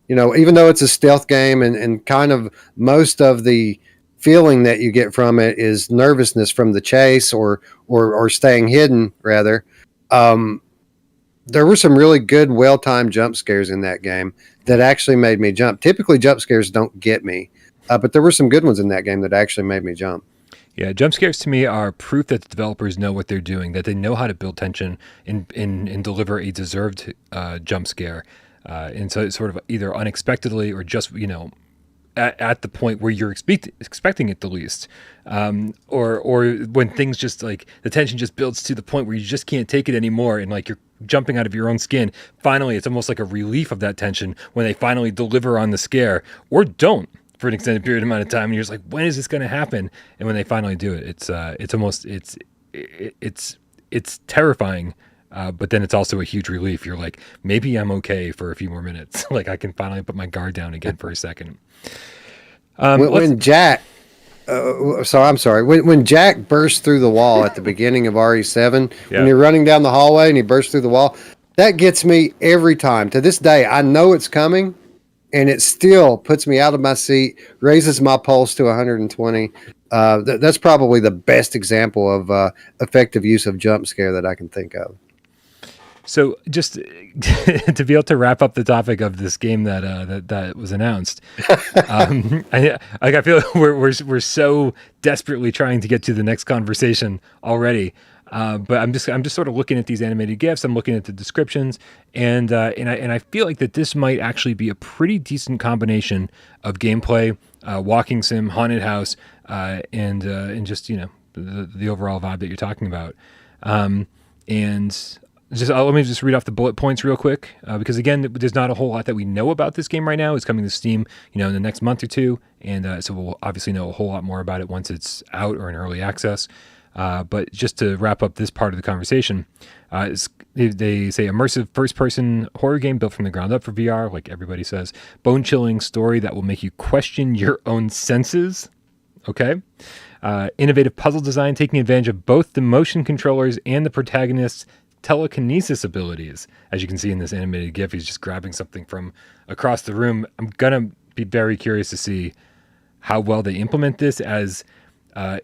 even though it's a stealth game and kind of most of the feeling that you get from it is nervousness from the chase or staying hidden rather. There were some really good, well-timed jump scares in that game that actually made me jump. Typically, jump scares don't get me, but there were some good ones in that game that actually made me jump. Yeah, jump scares to me are proof that the developers know what they're doing, that they know how to build tension and deliver a deserved jump scare. And so it's sort of either unexpectedly or just, at the point where you're expecting it the least. Or when things just like the tension just builds to the point where you just can't take it anymore and like you're jumping out of your own skin. Finally, it's almost like a relief of that tension when they finally deliver on the scare or don't for an extended period amount of time. And you're just like, when is this going to happen? And when they finally do it, it's terrifying. But then it's also a huge relief. You're like, maybe I'm okay for a few more minutes. Like I can finally put my guard down again for a second. When Jack, I'm sorry. When Jack burst through the wall at the beginning of RE7, when you're running down the hallway and he bursts through the wall, that gets me every time. To this day, I know it's coming, and it still puts me out of my seat, raises my pulse to 120. That's probably the best example of effective use of jump scare that I can think of. So just to be able to wrap up the topic of this game that was announced, I feel like we're so desperately trying to get to the next conversation already. But I'm just sort of looking at these animated GIFs. I'm looking at the descriptions, and I feel like that this might actually be a pretty decent combination of gameplay, walking sim, haunted house, and just the overall vibe that you're talking about, and. Let me just read off the bullet points real quick, because again, there's not a whole lot that we know about this game right now. It's coming to Steam, in the next month or two, and so we'll obviously know a whole lot more about it once it's out or in early access. But just to wrap up this part of the conversation, they say immersive first-person horror game built from the ground up for VR, like everybody says. Bone-chilling story that will make you question your own senses. Okay. Innovative puzzle design taking advantage of both the motion controllers and the protagonist's telekinesis abilities. As you can see in this animated GIF, he's just grabbing something from across the room. I'm gonna be very curious to see how well they implement this. As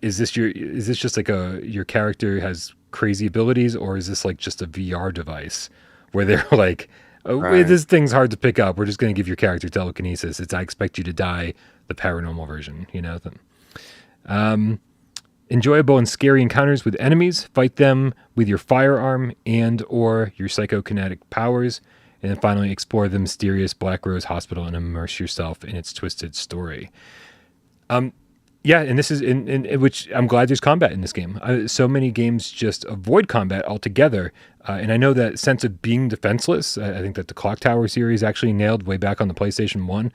is this just like your character has crazy abilities, or is this like just a VR device where they're like, right, this thing's hard to pick up, we're just going to give your character telekinesis. It's I expect you to die, the paranormal version, Enjoyable and scary encounters with enemies. Fight them with your firearm and or your psychokinetic powers. And then finally, explore the mysterious Black Rose Hospital and immerse yourself in its twisted story. Yeah, and this is in which I'm glad there's combat in this game. So many games just avoid combat altogether. And I know that sense of being defenseless, I think that the Clock Tower series actually nailed way back on the PlayStation 1,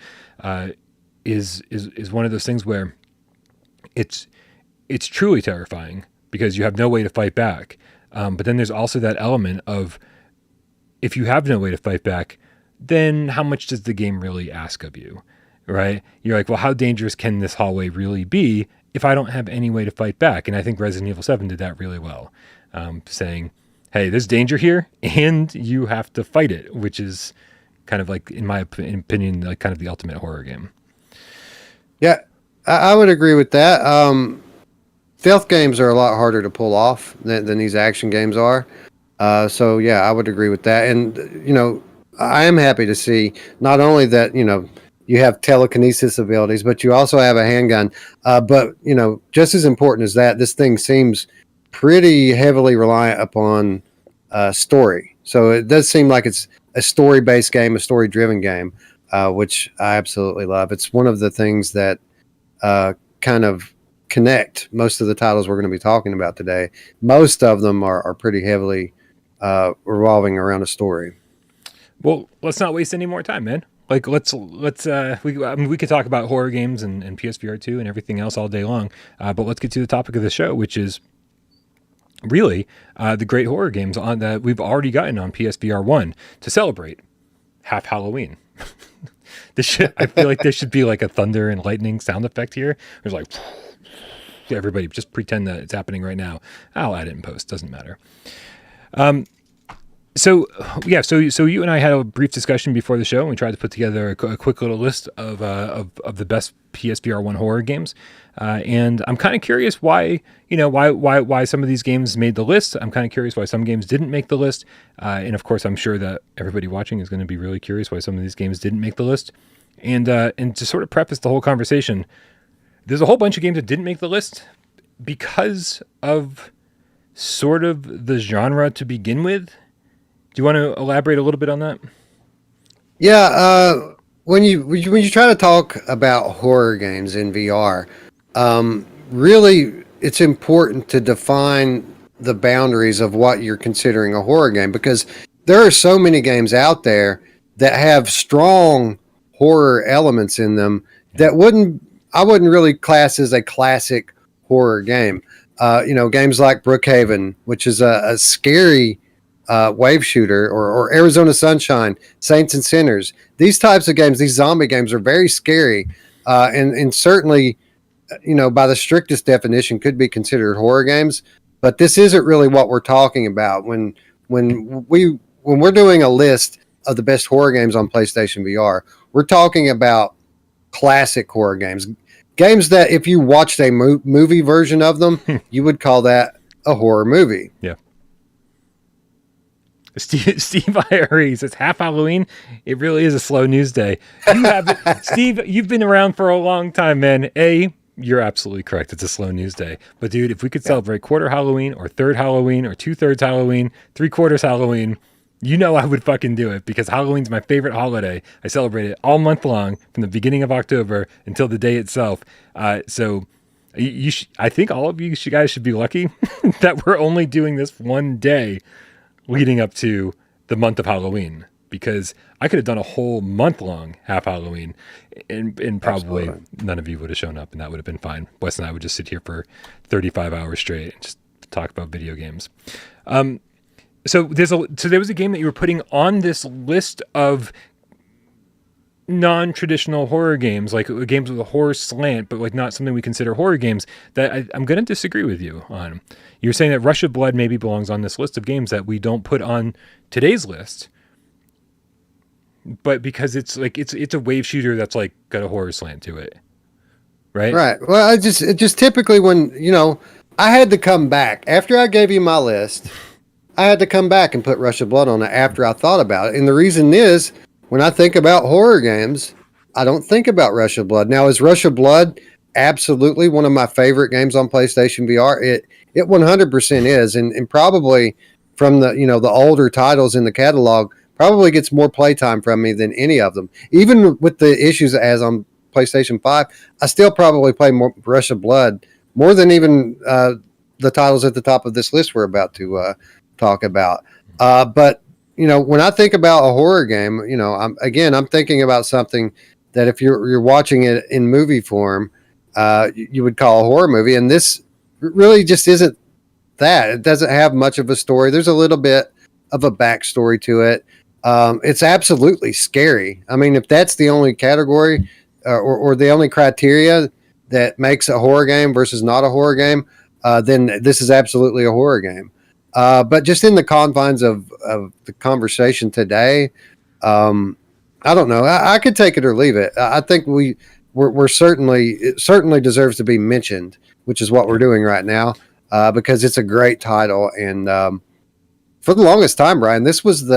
is one of those things where it's truly terrifying because you have no way to fight back. But then there's also that element of, if you have no way to fight back, then how much does the game really ask of you, right? You're like, well, how dangerous can this hallway really be if I don't have any way to fight back? And I think Resident Evil 7 did that really well, saying, hey, there's danger here and you have to fight it, which is kind of like, in my opinion, like kind of the ultimate horror game. Yeah, I would agree with that. Stealth games are a lot harder to pull off than these action games are. So yeah, I would agree with that. And, I am happy to see not only that, you have telekinesis abilities, but you also have a handgun. But, just as important as that, this thing seems pretty heavily reliant upon story. So it does seem like it's a story-based game, a story-driven game, which I absolutely love. It's one of the things that kind of connect most of the titles we're going to be talking about today. Most of them are pretty heavily revolving around a story. Well, let's not waste any more time, man. Like we could talk about horror games and PSVR2 and everything else all day long, but let's get to the topic of the show, which is really the great horror games that we've already gotten on PSVR1 to celebrate half Halloween. I feel like there should be like a thunder and lightning sound effect here. There's like, everybody just pretend that it's happening right now. I'll add it in post. Doesn't matter. So yeah, so you and I had a brief discussion before the show, and we tried to put together a quick little list of the best PSVR1 horror games. And I'm kind of curious why some of these games made the list. I'm kind of curious why some games didn't make the list. And of course, I'm sure that everybody watching is going to be really curious why some of these games didn't make the list. And to sort of preface the whole conversation, there's a whole bunch of games that didn't make the list because of sort of the genre to begin with. Do you want to elaborate a little bit on that? Yeah, when you try to talk about horror games in VR, really it's important to define the boundaries of what you're considering a horror game, because there are so many games out there that have strong horror elements in them that I wouldn't really class as a classic horror game. Games like Brookhaven, which is a scary wave shooter, or Arizona Sunshine, Saints and Sinners. These types of games, these zombie games, are very scary, and certainly, by the strictest definition, could be considered horror games. But this isn't really what we're talking about when we're doing a list of the best horror games on PlayStation VR. We're talking about classic horror games, games that if you watched a movie version of them, you would call that a horror movie. Yeah. Steve IRE says, half Halloween. It really is a slow news day. Steve, you've been around for a long time, man. You're absolutely correct. It's a slow news day. But dude, if we could celebrate quarter Halloween or third Halloween or 2/3 Halloween, 3/4 Halloween, I would fucking do it, because Halloween's my favorite holiday. I celebrate it all month long from the beginning of October until the day itself. So I think all of you guys should be lucky that we're only doing this one day leading up to the month of Halloween, because I could have done a whole month long half Halloween and probably none of you would have shown up, and that would have been fine. Wes and I would just sit here for 35 hours straight and just talk about video games. So there was a game that you were putting on this list of non-traditional horror games, like games with a horror slant, but like not something we consider horror games, that I'm going to disagree with you on. You're saying that Rush of Blood maybe belongs on this list of games that we don't put on today's list, but because it's a wave shooter that's like got a horror slant to it, right? Right. Well, it just typically when I had to come back after I gave you my list. I had to come back and put Rush of Blood on it after I thought about it, and the reason is, when I think about horror games, I don't think about Rush of Blood. Now, is Rush of Blood absolutely one of my favorite games on PlayStation VR? It 100% is, and probably from the older titles in the catalog, probably gets more playtime from me than any of them. Even with the issues it has on PlayStation 5, I still probably play more Rush of Blood more than even the titles at the top of this list we're about to talk about. But when I think about a horror game, I'm thinking about something that if you're watching it in movie form, you would call a horror movie. And this really just isn't that. It doesn't have much of a story. There's a little bit of a backstory to it. It's absolutely scary. I mean, if that's the only category or the only criteria that makes a horror game versus not a horror game, then this is absolutely a horror game. But just in the confines of the conversation today, I don't know. I could take it or leave it. I think we're it certainly deserves to be mentioned, which is what we're doing right now, because it's a great title. And for the longest time, Bryan, this was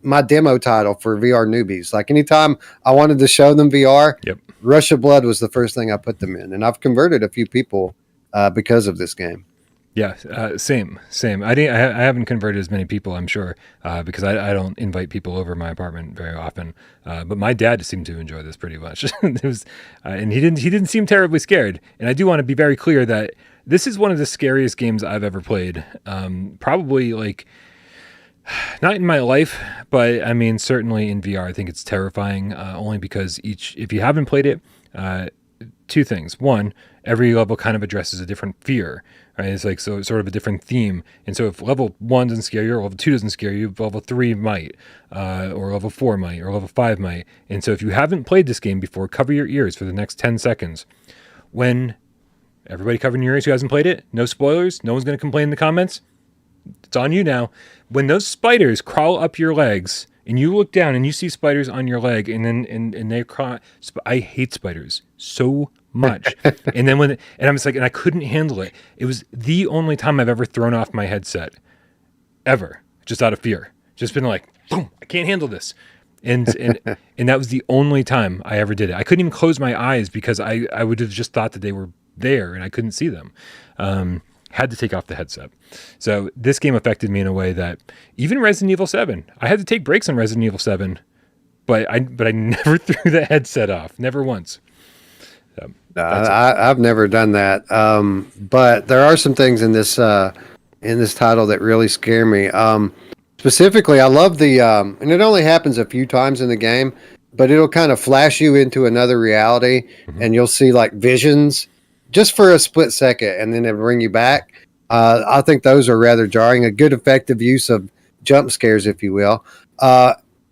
my demo title for VR newbies. Like anytime I wanted to show them VR, Rush of Blood was the first thing I put them in, and I've converted a few people because of this game. Yeah, same. I haven't converted as many people, I'm sure, because I don't invite people over my apartment very often. But my dad seemed to enjoy this pretty much. It was, and he didn't seem terribly scared. And I do want to be very clear that this is one of the scariest games I've ever played. Probably like not in my life, but I mean certainly in VR. I think it's terrifying. Only because if you haven't played it, two things. One, every level kind of addresses a different fear. Right? It's like sort of a different theme. And so if level 1 doesn't scare you, or level 2 doesn't scare you, level 3 might, or level 4 might, or level 5 might. And so if you haven't played this game before, cover your ears for the next 10 seconds. When everybody covering your ears who hasn't played it, no spoilers, no one's going to complain in the comments. It's on you now. When those spiders crawl up your legs and you look down and you see spiders on your leg and then and they crawl, I hate spiders so much. And then and I'm just like, and I couldn't handle it. It was the only time I've ever thrown off my headset ever, just out of fear. Just been like, boom, I can't handle this. And that was the only time I ever did it. I couldn't even close my eyes because I would have just thought that they were there and I couldn't see them. Had to take off the headset. So this game affected me in a way that even Resident Evil 7, I had to take breaks on Resident Evil 7, but I never threw the headset off, never once. So, I've never done that. But there are some things in this title that really scare me. Specifically, I love and it only happens a few times in the game, but it'll kind of flash you into another reality, and you'll see like visions just for a split second, and then it'll bring you back. I think those are rather jarring. A good effective use of jump scares, if you will.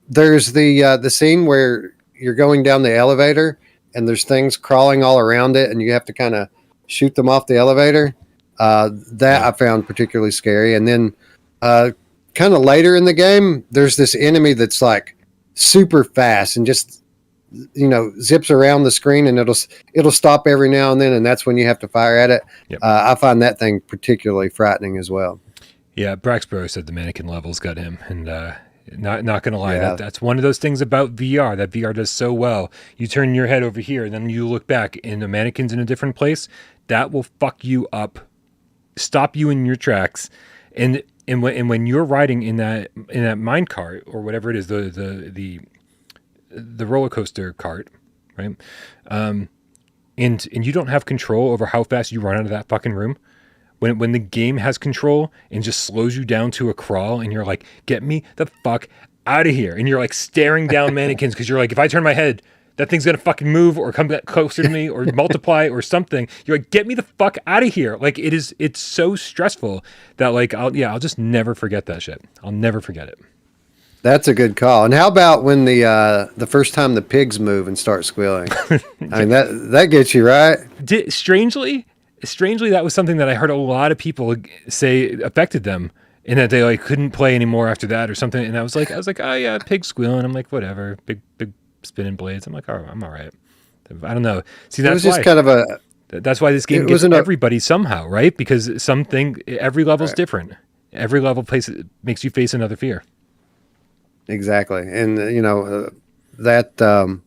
There's the scene where you're going down the elevator, and there's things crawling all around it, and you have to kind of shoot them off the elevator. I found particularly scary. And then kind of later in the game, there's this enemy that's like super fast and just zips around the screen, and it'll stop every now and then, and that's when you have to fire at it. Yep. I find that thing particularly frightening as well. Yeah, Braxborough said the mannequin levels got him, and not gonna lie, that's one of those things about VR that VR does so well. You turn your head over here, and then you look back, and the mannequin's in a different place. That will fuck you up, stop you in your tracks, and when you're riding in that mine cart or whatever it is, the roller coaster cart, right? And you don't have control over how fast you run out of that fucking room. When the game has control and just slows you down to a crawl, and you're like, get me the fuck out of here. And you're like staring down mannequins because you're like, if I turn my head, that thing's gonna fucking move or come closer to me or multiply or something. You're like, get me the fuck out of here. Like it's so stressful that like I'll just never forget that shit. I'll never forget it. That's a good call. And how about when the first time the pigs move and start squealing? I mean, that gets you, right? Strangely, that was something that I heard a lot of people say affected them, and that they like couldn't play anymore after that or something. And I was like, oh yeah, pigs squealing. I'm like, whatever, big spinning blades. I'm like, all right, I'm all right. I don't know. See, that's just kind of that's why this game gets everybody somehow, right? Because every level's different. Every level makes you face another fear. Exactly. And that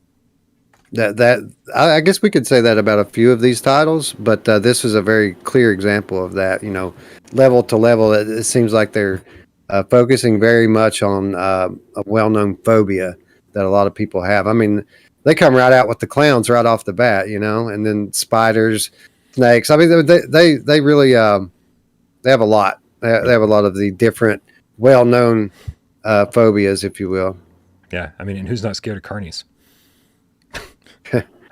I guess we could say that about a few of these titles, but this is a very clear example of that. Level to level, it seems like they're focusing very much on a well-known phobia that a lot of people have. I mean, they come right out with the clowns right off the bat, and then spiders, snakes. I mean, they really they have a lot. They have a lot of the different well-known phobias, if you will. Yeah, I mean, and who's not scared of carnies?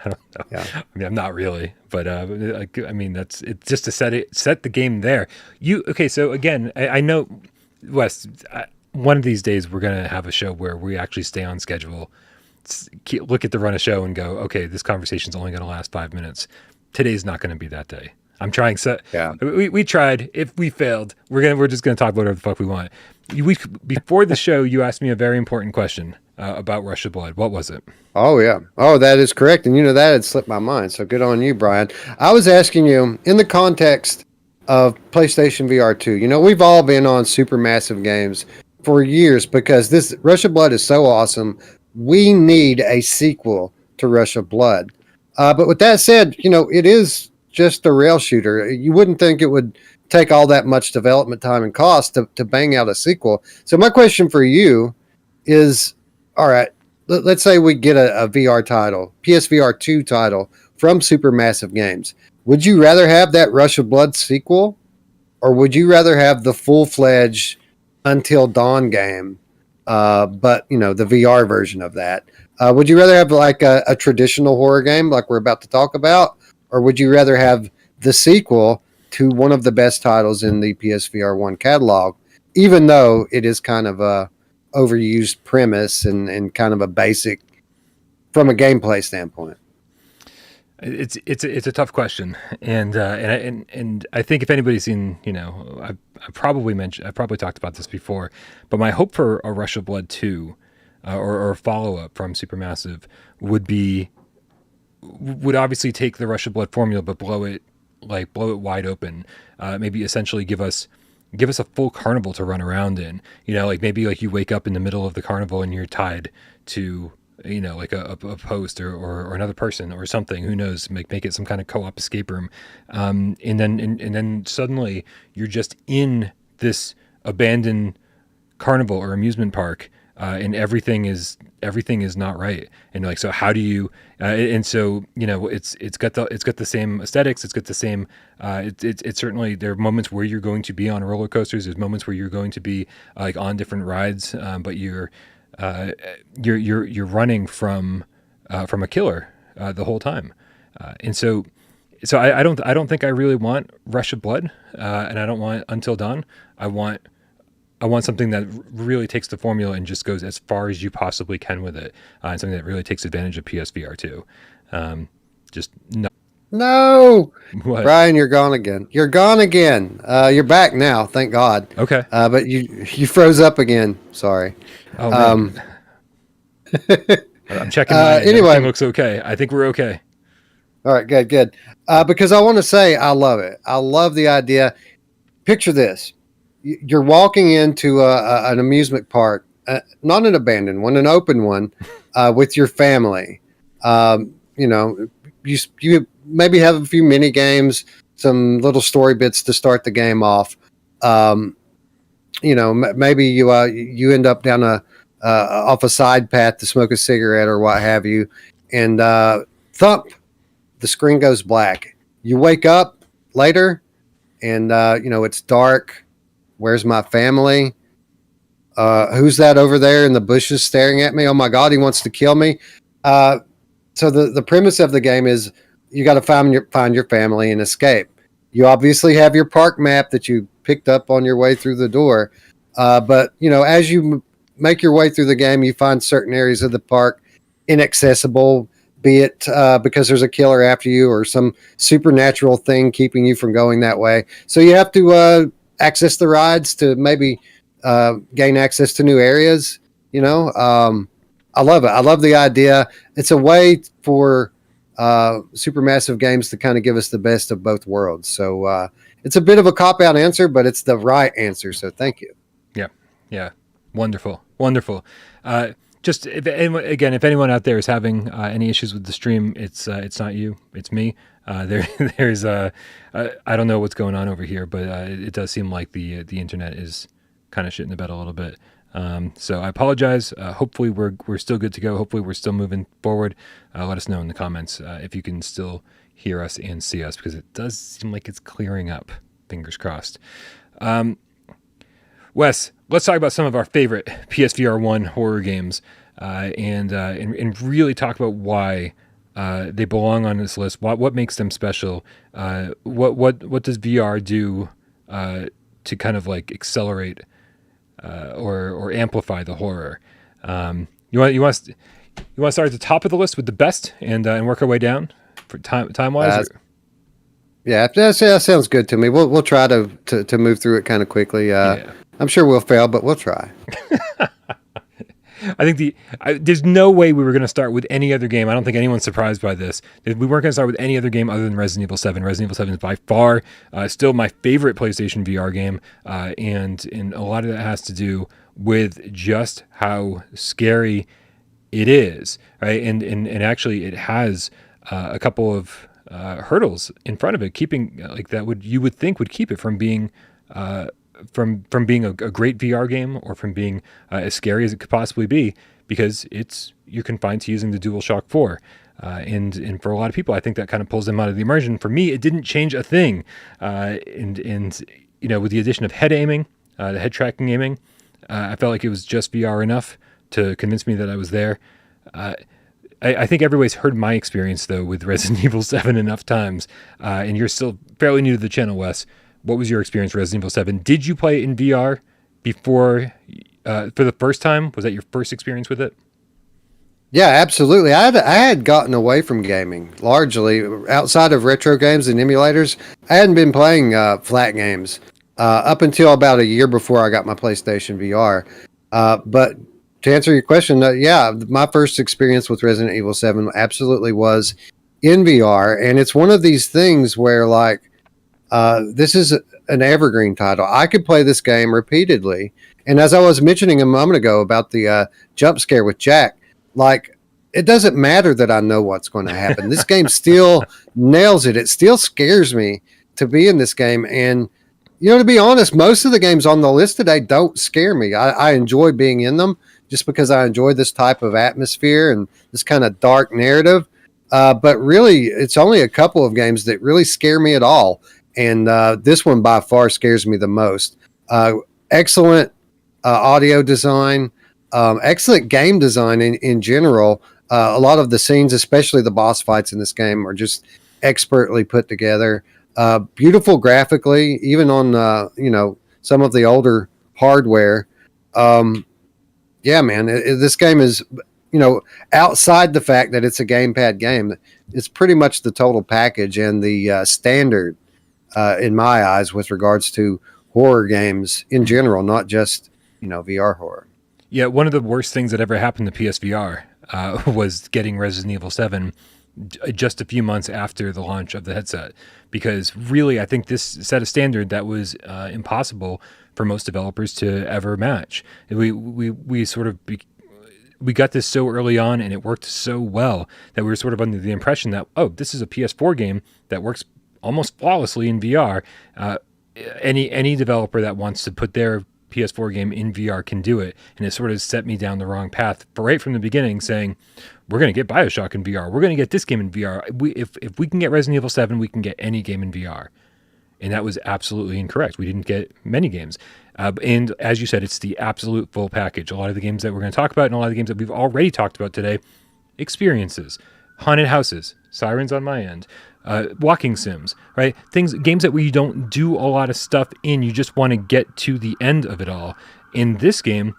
I don't know. Yeah. I mean, I'm not really, but I mean, it's just to set the game there. Okay? So again, I know, Wes. One of these days, we're gonna have a show where we actually stay on schedule, look at the run of show, and go, okay, this conversation's only gonna last 5 minutes. Today's not gonna be that day. I'm trying. We tried. If we failed, we're just gonna talk about whatever the fuck we want. Before the show, you asked me a very important question about Rush of Blood. What was it? Oh, yeah. Oh, that is correct. And that had slipped my mind. So good on you, Bryan. I was asking you, in the context of PlayStation VR2, we've all been on supermassive games for years because this Rush of Blood is so awesome. We need a sequel to Rush of Blood. But with that said, it is just a rail shooter. You wouldn't think it would take all that much development time and cost to bang out a sequel. So my question for you is, all right, let's say we get a VR title, PSVR2 title from Supermassive Games. Would you rather have that Rush of Blood sequel, or would you rather have the full-fledged Until Dawn game, but, the VR version of that? Would you rather have like a traditional horror game like we're about to talk about, or would you rather have the sequel to one of the best titles in the PSVR1 catalog, even though it is kind of a overused premise and kind of a basic from a gameplay standpoint? It's a tough question, and I think if anybody's seen, I probably talked about this before, but my hope for a Rush of Blood 2, or a follow up from Supermassive would obviously take the Rush of Blood formula, but blow it wide open. Maybe essentially give us a full carnival to run around in. Like maybe like you wake up in the middle of the carnival and you're tied to like a post or another person or something. Who knows? Make it some kind of co-op escape room, and then suddenly you're just in this abandoned carnival or amusement park, and everything is not right. And like, so how do you? And so it's got the same aesthetics. It's got the same. It's certainly, there are moments where you're going to be on roller coasters. There's moments where you're going to be like on different rides, but you're running from a killer the whole time, and so I don't think I really want Rush of Blood, and I don't want Until Dawn. I want something that really takes the formula and just goes as far as you possibly can with it, and something that really takes advantage of PSVR2. Just no. No, What? Bryan, you're gone again. You're gone again. You're back now, thank God. Okay. But you froze up again. Sorry. Oh man. I'm checking. Anyway, everything looks okay. I think we're okay. All right, good. Because I want to say I love it. I love the idea. Picture this: you're walking into an amusement park, not an abandoned one, an open one, with your family. You maybe have a few mini games, some little story bits to start the game off. Maybe you end up down off a side path to smoke a cigarette or what have you, and thump, the screen goes black. You wake up later, and it's dark. Where's my family? Who's that over there in the bushes staring at me? Oh my God, he wants to kill me. So the premise of the game is you got to find your family and escape. You obviously have your park map that you picked up on your way through the door. But as you make your way through the game, you find certain areas of the park inaccessible, be it because there's a killer after you or some supernatural thing keeping you from going that way. So you have to access the rides to maybe gain access to new areas. I love it. I love the idea. It's a way for Supermassive Games to kind of give us the best of both worlds. So it's a bit of a cop-out answer, but it's the right answer. So thank you. Yeah. Wonderful. Just if anyone out there is having any issues with the stream, it's not you, it's me. There's I don't know what's going on over here, but it does seem like the internet is kind of shitting the bed a little bit. So I apologize. Hopefully we're still good to go. Hopefully we're still moving forward. Let us know in the comments if you can still hear us and see us, because it does seem like it's clearing up. Fingers crossed. Wes, let's talk about some of our favorite PSVR1 horror games, and really talk about why they belong on this list. What makes them special? What does VR do to kind of like accelerate or amplify the horror? You want to start at the top of the list with the best and work our way down for time wise? Yeah, that sounds good to me. We'll try to move through it kind of quickly. Yeah. I'm sure we'll fail, but we'll try. I think there's no way we were going to start with any other game. I don't think anyone's surprised by this. We weren't going to start with any other game other than Resident Evil 7. Resident Evil 7 is by far still my favorite PlayStation VR game, and a lot of that has to do with just how scary it is, right? And actually, it has a couple of hurdles in front of it, keeping like that you would think would keep it from being from being a great VR game, or from being as scary as it could possibly be, because you're confined to using the DualShock 4. And for a lot of people, I think that kind of pulls them out of the immersion. For me, it didn't change a thing. And with the addition of head aiming, the head tracking aiming, I felt like it was just VR enough to convince me that I was there. I think everybody's heard my experience, though, with Resident Evil 7 enough times. And you're still fairly new to the channel, Wes. What was your experience with Resident Evil 7? Did you play it in VR before, for the first time? Was that your first experience with it? Yeah, absolutely. I had gotten away from gaming largely outside of retro games and emulators. I hadn't been playing flat games up until about a year before I got my PlayStation VR. But to answer your question, yeah, my first experience with Resident Evil 7 absolutely was in VR, and it's one of these things where like this is an evergreen title. I could play this game repeatedly, and as I was mentioning a moment ago about the jump scare with Jack, like it doesn't matter that I know what's going to happen. This game still nails it. It still scares me to be in this game, and to be honest, most of the games on the list today don't scare me. I enjoy being in them just because I enjoy this type of atmosphere and this kind of dark narrative. But really, it's only a couple of games that really scare me at all. And this one by far scares me the most. Excellent audio design, excellent game design in general. A lot of the scenes, especially the boss fights in this game, are just expertly put together. Beautiful graphically, even on some of the older hardware. Yeah, man, this game is outside the fact that it's a gamepad game. It's pretty much the total package and the standard in my eyes with regards to horror games in general, not just VR horror. Yeah, one of the worst things that ever happened to PSVR was getting Resident Evil 7 just a few months after the launch of the headset, because really I think this set a standard that was impossible for most developers to ever match. We sort of we got this so early on, and it worked so well that we were sort of under the impression that, oh, this is a PS4 game that works almost flawlessly in VR. Any developer that wants to put their PS4 game in VR can do it, and it sort of set me down the wrong path right from the beginning, saying we're going to get BioShock in VR, we're going to get this game in VR. If we can get Resident Evil 7, we can get any game in VR, and that was absolutely incorrect. We didn't get many games, and as you said, it's the absolute full package. A lot of the games that we're going to talk about, and a lot of the games that we've already talked about today, experiences, haunted houses, sirens on my end, walking sims, right? Games that we don't do a lot of stuff in. You just want to get to the end of it all. And this game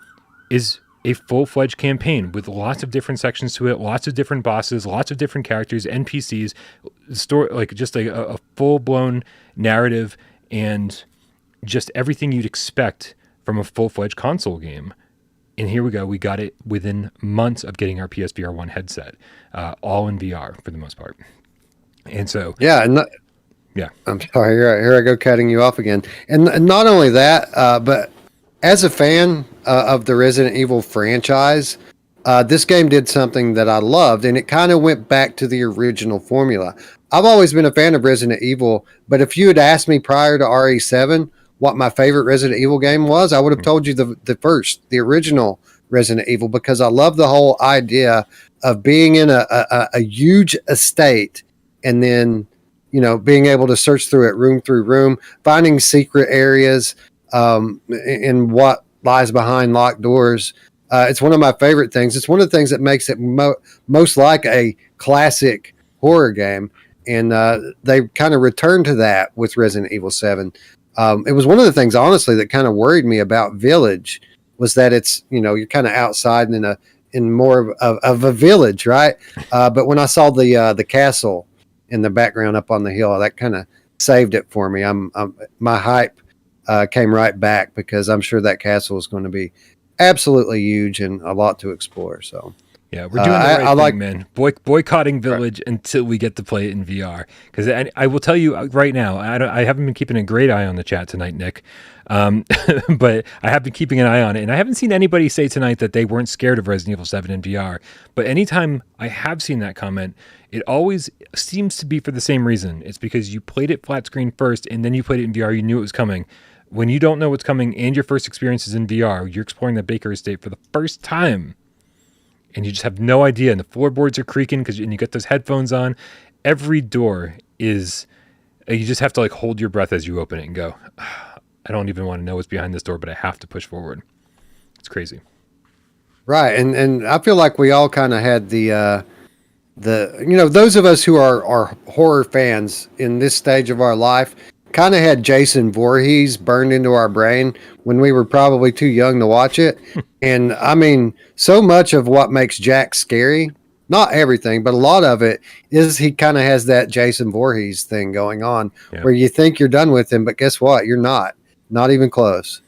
is a full-fledged campaign with lots of different sections to it, lots of different bosses, lots of different characters, NPCs, story, like just a full-blown narrative, and just everything you'd expect from a full-fledged console game. And here we go. We got it within months of getting our PSVR1 headset, all in VR for the most part. And so, yeah, yeah. I'm sorry. Here I go cutting you off again. And not only that, but as a fan of the Resident Evil franchise, this game did something that I loved, and it kind of went back to the original formula. I've always been a fan of Resident Evil, but if you had asked me prior to RE7 what my favorite Resident Evil game was, I would have told you the original Resident Evil, because I love the whole idea of being in a huge estate and then being able to search through it room through room, finding secret areas and what lies behind locked doors. It's one of my favorite things. It's one of the things that makes it most like a classic horror game, and they kind of returned to that with Resident Evil 7. It was one of the things, honestly, that kind of worried me about Village, was that it's you're kind of outside and in more of a village, right? But when I saw the castle in the background up on the hill, that kind of saved it for me. My hype came right back, because I'm sure that castle is going to be absolutely huge and a lot to explore. So yeah, we're doing the right thing, man. Boycotting Village until we get to play it in VR. Because I will tell you right now, I haven't been keeping a great eye on the chat tonight, Nick. But I have been keeping an eye on it, and I haven't seen anybody say tonight that they weren't scared of Resident Evil 7 in VR. But anytime I have seen that comment, it always seems to be for the same reason. It's because you played it flat screen first, and then you played it in VR. You knew it was coming. When you don't know what's coming, and your first experience is in VR, you're exploring the Baker Estate for the first time, and you just have no idea. And the floorboards are creaking and you get those headphones on. Every door is, you just have to like hold your breath as you open it and go, I don't even want to know what's behind this door, but I have to push forward. It's crazy. Right. And I feel like we all kind of had the those of us who are horror fans in this stage of our life, kind of had Jason Voorhees burned into our brain when we were probably too young to watch it. And I mean, so much of what makes Jack scary, not everything, but a lot of it is he kind of has that Jason Voorhees thing going on where you think you're done with him, but guess what? You're not even close.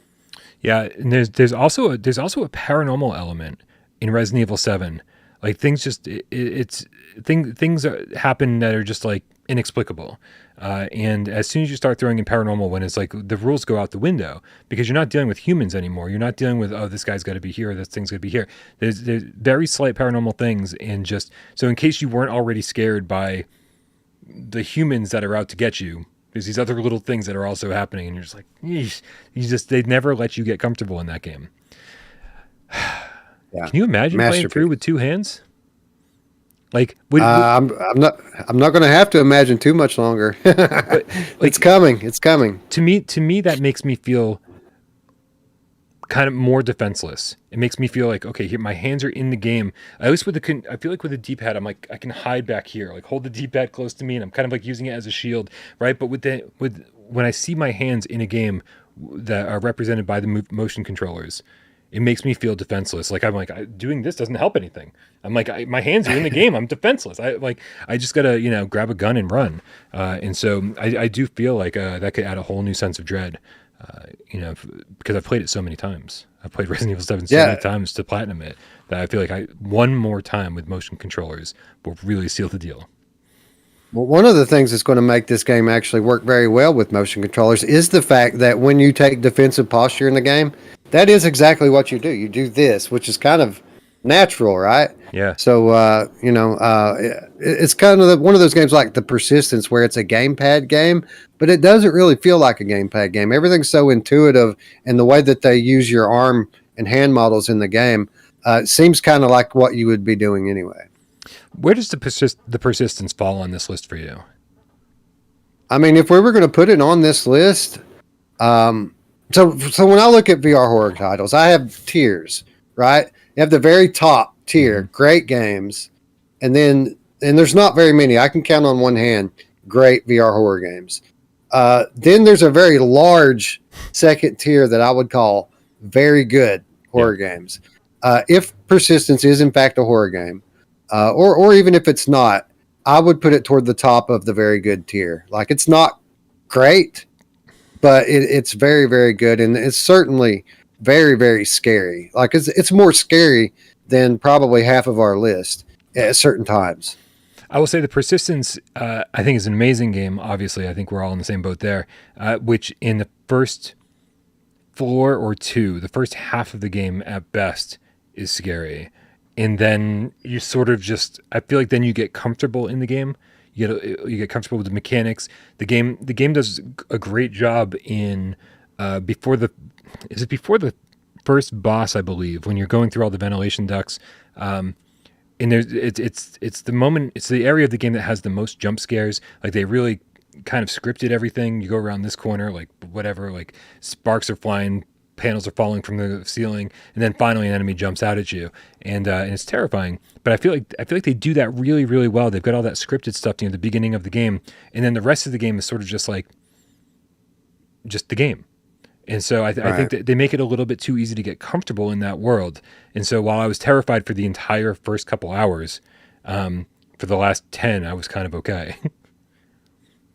Yeah, and there's also a paranormal element in Resident Evil 7. Like things just things happen that are just like inexplicable. And as soon as you start throwing in paranormal, when it's like the rules go out the window because you're not dealing with humans anymore. You're not dealing with, oh, this guy's got to be here, this thing's got to be here. There's very slight paranormal things, and just so in case you weren't already scared by the humans that are out to get you, there's these other little things that are also happening, and you're just like, eesh. They'd never let you get comfortable in that game. Yeah. Can you imagine playing through with two hands? Like, I'm not going to have to imagine too much longer. But, it's coming. To me, that makes me feel kind of more defenseless. It makes me feel like, okay, here my hands are in the game. At least I feel like with the D-pad, I'm like I can hide back here, like hold the D-pad close to me, and I'm kind of like using it as a shield, right? But when I see my hands in a game that are represented by the motion controllers, it makes me feel defenseless. Like I'm like doing this doesn't help anything. I'm like my hands are in the game. I'm defenseless. I just gotta grab a gun and run. And so I do feel like that could add a whole new sense of dread. Because I've played it so many times. I've played Resident Evil 7 so many times to platinum it that I feel like one more time with motion controllers will really seal the deal. Well, one of the things that's going to make this game actually work very well with motion controllers is the fact that when you take defensive posture in the game, that is exactly what you do. You do this, which is kind of natural, right? Yeah. So, it's kind of one of those games like The Persistence where it's a gamepad game, but it doesn't really feel like a gamepad game. Everything's so intuitive, and the way that they use your arm and hand models in the game seems kind of like what you would be doing anyway. Where does the Persistence fall on this list for you? I mean, if we were going to put it on this list, so when I look at VR horror titles, I have tiers, right? You have the very top tier, great games, and there's not very many. I can count on one hand great VR horror games. Then there's a very large second tier that I would call very good horror games. If Persistence is in fact a horror game, or even if it's not, I would put it toward the top of the very good tier. Like it's not great, but it's very, very good, and it's certainly very, very scary. Like it's more scary than probably half of our list at certain times. I will say the Persistence, I think, is an amazing game. Obviously, I think we're all in the same boat there. Which in the first floor or two, the first half of the game at best is scary, and then you sort of I feel like then you get comfortable in the game. You get comfortable with the mechanics. The game does a great job in before the first boss, I believe, when you're going through all the ventilation ducts. And it's the moment, it's the area of the game that has the most jump scares. Like they really kind of scripted everything. You go around this corner, like whatever, like sparks are flying, panels are falling from the ceiling, and then finally an enemy jumps out at you, and it's terrifying. But I feel like they do that really, really well. They've got all that scripted stuff near the beginning of the game, and then the rest of the game is sort of just the game. And so I think that they make it a little bit too easy to get comfortable in that world. And so while I was terrified for the entire first couple hours, for the last 10, I was kind of okay.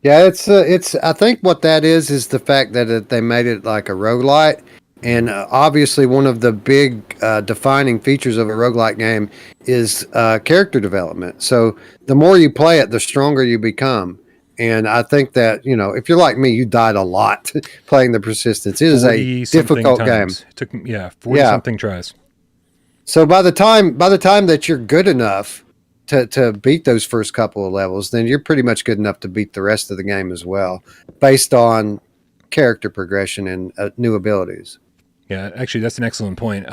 Yeah, it's. I think what that is the fact that they made it like a roguelite. And obviously one of the big defining features of a roguelite game is character development. So the more you play it, the stronger you become. And I think that, if you're like me, you died a lot playing the Persistence. It is a difficult game. It took 40 something tries. So by the time that you're good enough to beat those first couple of levels, then you're pretty much good enough to beat the rest of the game as well, based on character progression and new abilities. Yeah, actually, that's an excellent point.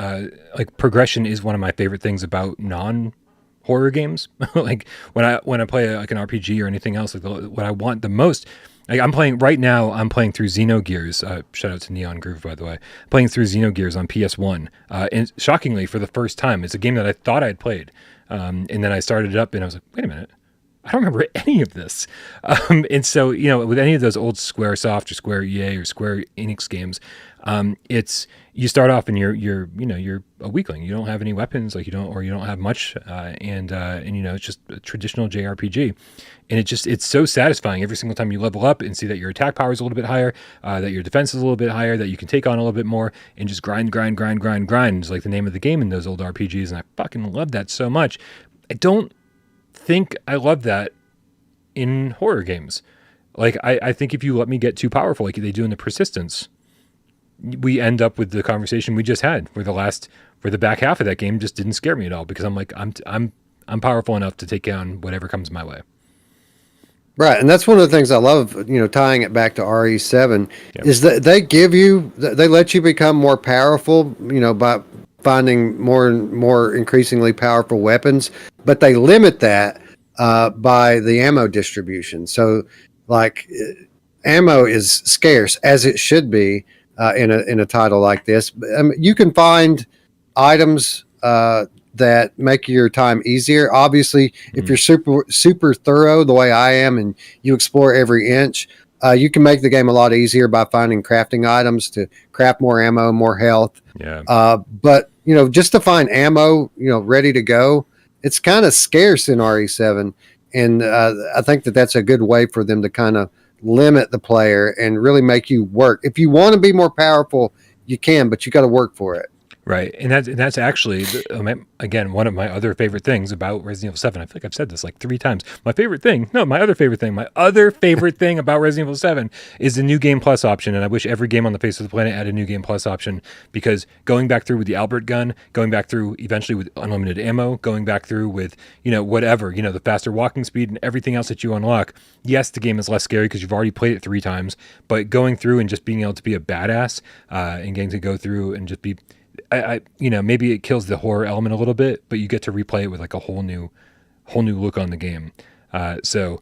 Like progression is one of my favorite things about non-horror games. Like when I play like an RPG or anything else, like what I want the most. Like I'm playing through Xenogears. Shout out to Neon Groove, by the way. Playing through Xenogears on PS1, and shockingly for the first time, it's a game that I thought I'd played, and then I started it up and I was like, wait a minute, I don't remember any of this. And so, with any of those old Squaresoft or Square EA or Square Enix games, it's you start off and you're a weakling. You don't have any weapons, like you don't have much, and it's just a traditional JRPG, and it's so satisfying every single time you level up and see that your attack power is a little bit higher, that your defense is a little bit higher, that you can take on a little bit more, and just grind is like the name of the game in those old RPGs, and I fucking love that so much. I don't think I love that in horror games. Like I think if you let me get too powerful, like they do in the Persistence, we end up with the conversation we just had, where the back half of that game just didn't scare me at all, because I'm like I'm powerful enough to take down whatever comes my way. Right, and that's one of the things I love, tying it back to RE7, is that they let you become more powerful, by finding more and more increasingly powerful weapons, but they limit that by the ammo distribution. So, like, ammo is scarce, as it should be in a title like this. You can find items that make your time easier. Obviously, if you're super thorough the way I am, and you explore every inch, you can make the game a lot easier by finding crafting items to craft more ammo, more health. Yeah. But just to find ammo, ready to go, it's kind of scarce in RE7, and I think that's a good way for them to kind of limit the player and really make you work. If you want to be more powerful, you can, but you got to work for it. Right, and that's actually, again, one of my other favorite things about Resident Evil 7. I feel like I've said this like 3 times. My other favorite thing about Resident Evil 7 is the New Game Plus option, and I wish every game on the face of the planet had a New Game Plus option, because going back through with the Albert gun, going back through eventually with unlimited ammo, going back through with, whatever, the faster walking speed and everything else that you unlock, yes, the game is less scary because you've already played it 3 times, but going through and just being able to be a badass and getting to go through and just be... maybe it kills the horror element a little bit, but you get to replay it with like a whole new look on the game. So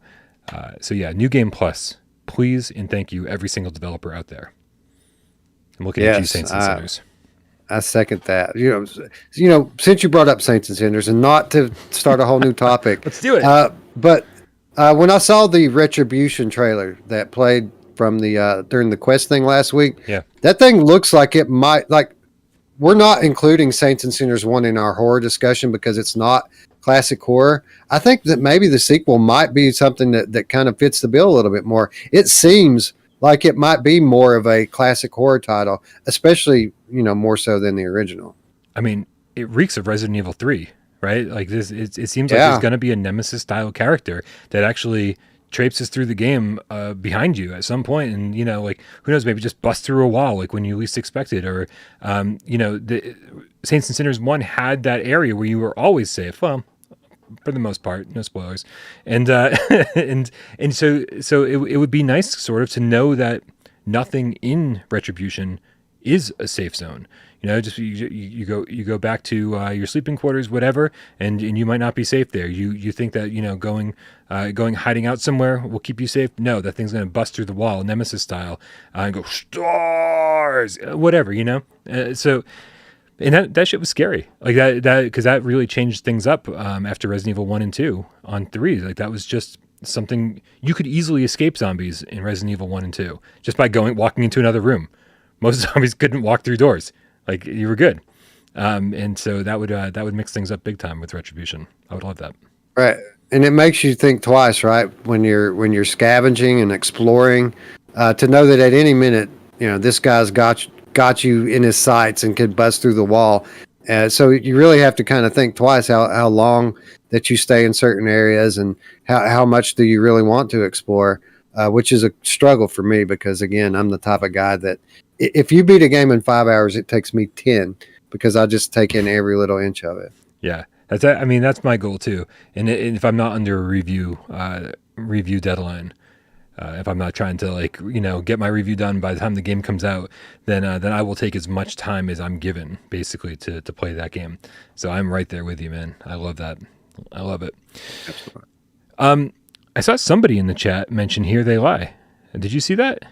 yeah, New Game Plus, please and thank you, every single developer out there. I'm looking at you, Saints and Sinners. I second that. Since you brought up Saints and Sinners, and not to start a whole new topic, let's do it. But when I saw the Retribution trailer that played from the during the Quest thing last week, that thing looks like it might We're not including Saints and Sinners 1 in our horror discussion because it's not classic horror. I think that maybe the sequel might be something that kind of fits the bill a little bit more. It seems like it might be more of a classic horror title, especially, more so than the original. I mean, it reeks of Resident Evil 3, right? Like this, it seems like there's going to be a Nemesis-style character that actually traipses through the game behind you at some point, and who knows, maybe just bust through a wall like when you least expect it, or the Saints and Sinners 1 had that area where you were always safe, well, for the most part, no spoilers, and so it would be nice sort of to know that nothing in Retribution is a safe zone. Just you go back to your sleeping quarters, whatever, and you might not be safe there. You think that going hiding out somewhere will keep you safe. No, that thing's going to bust through the wall, Nemesis style, and go stars, whatever. So, and that shit was scary, like that because that really changed things up after Resident Evil 1 and 2 on 3. Like that was just something you could easily escape zombies in Resident Evil 1 and 2 just by walking into another room. Most zombies couldn't walk through doors. Like you were good, and so that would mix things up big time with Retribution. I would love that. Right, and it makes you think twice, right? When you're scavenging and exploring, to know that at any minute, this guy's got you in his sights and could bust through the wall. So you really have to kind of think twice how long that you stay in certain areas, and how much do you really want to explore, which is a struggle for me because again, I'm the type of guy that. If you beat a game in 5 hours, it takes me 10 because I just take in every little inch of it. Yeah, that's my goal too. And if I'm not under a review deadline, if I'm not trying to get my review done by the time the game comes out, then I will take as much time as I'm given basically to play that game. So I'm right there with you, man. I love that. I love it. Absolutely. I saw somebody in the chat mention Here They Lie. Did you see that?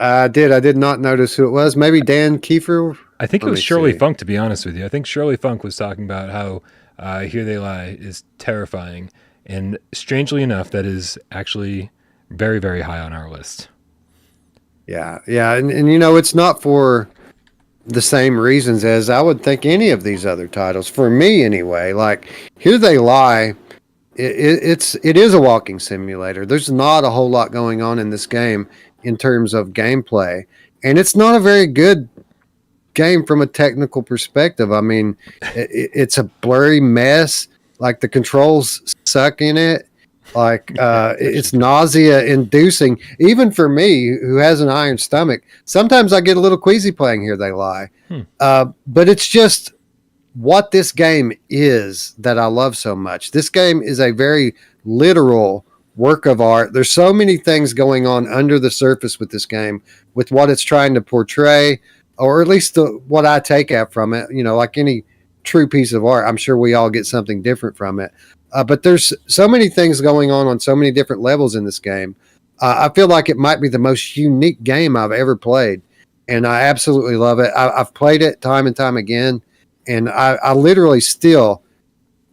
I did. I did not notice who it was. Maybe Dan Kiefer. I think it was Shirley Funk, to be honest with you. I think Shirley Funk was talking about how Here They Lie is terrifying. And strangely enough, that is actually very, very high on our list. Yeah, yeah, and it's not for the same reasons as I would think any of these other titles. For me, anyway, like Here They Lie, it is a walking simulator. There's not a whole lot going on in this game in terms of gameplay, and it's not a very good game from a technical perspective. I mean, it's a blurry mess. Like the controls suck in it. Like it's nausea inducing, even for me who has an iron stomach. Sometimes I get a little queasy playing Here They Lie. But it's just what this game is that I love so much. This game is a very literal work of art. There's so many things going on under the surface with this game, with what it's trying to portray, or at least what I take out from it. Like any true piece of art, I'm sure we all get something different from it. But there's so many things going on so many different levels in this game. I feel like it might be the most unique game I've ever played, and I absolutely love it. I've played it time and time again, and I literally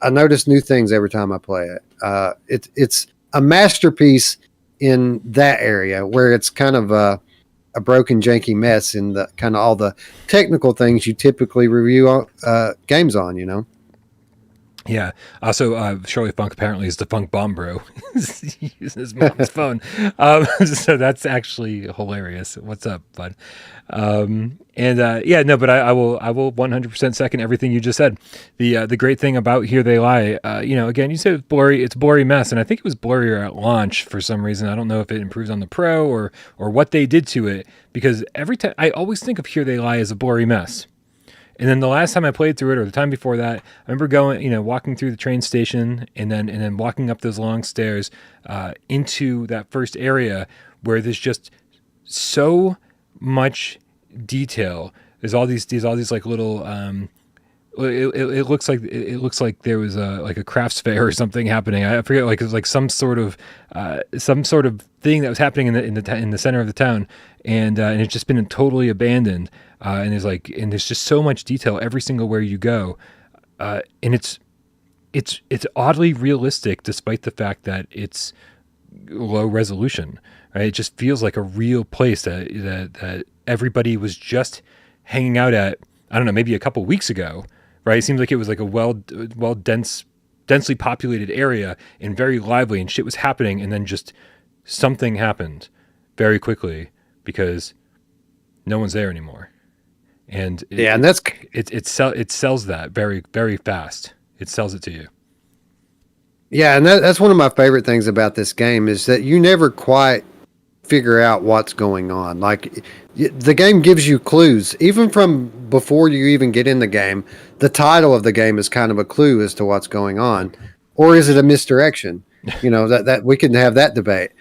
I notice new things every time I play it. It's a masterpiece in that area where it's kind of a broken, janky mess in the kind of all the technical things you typically review games on. Yeah. Also, Shirley Funk apparently is the Funk Bomb Bro. He uses his mom's phone. So that's actually hilarious. What's up, bud? But I will 100% second everything you just said. The great thing about Here They Lie, again, you said it's blurry mess, and I think it was blurrier at launch for some reason. I don't know if it improves on the Pro or what they did to it, because every time I always think of Here They Lie as a blurry mess. And then the last time I played through it, or the time before that, I remember walking through the train station and then walking up those long stairs into that first area where there's just so much detail. There's all these like little. It looks like there was a crafts fair or something happening. I forget, like it was like some sort of thing that was happening in the center of the town, and it's just been totally abandoned. And there's just so much detail every single where you go, and it's oddly realistic despite the fact that it's low resolution. Right? It just feels like a real place that everybody was just hanging out at. I don't know, maybe a couple weeks ago. Right? It seems like it was like a densely populated area and very lively, and shit was happening, and then just something happened very quickly because no one's there anymore. And it sells that very, very fast. It sells it to you. Yeah, and that's one of my favorite things about this game is that you never quite figure out what's going on. Like the game gives you clues even from before you even get in the game. The title of the game is kind of a clue as to what's going on, or is it a misdirection? That we can have that debate.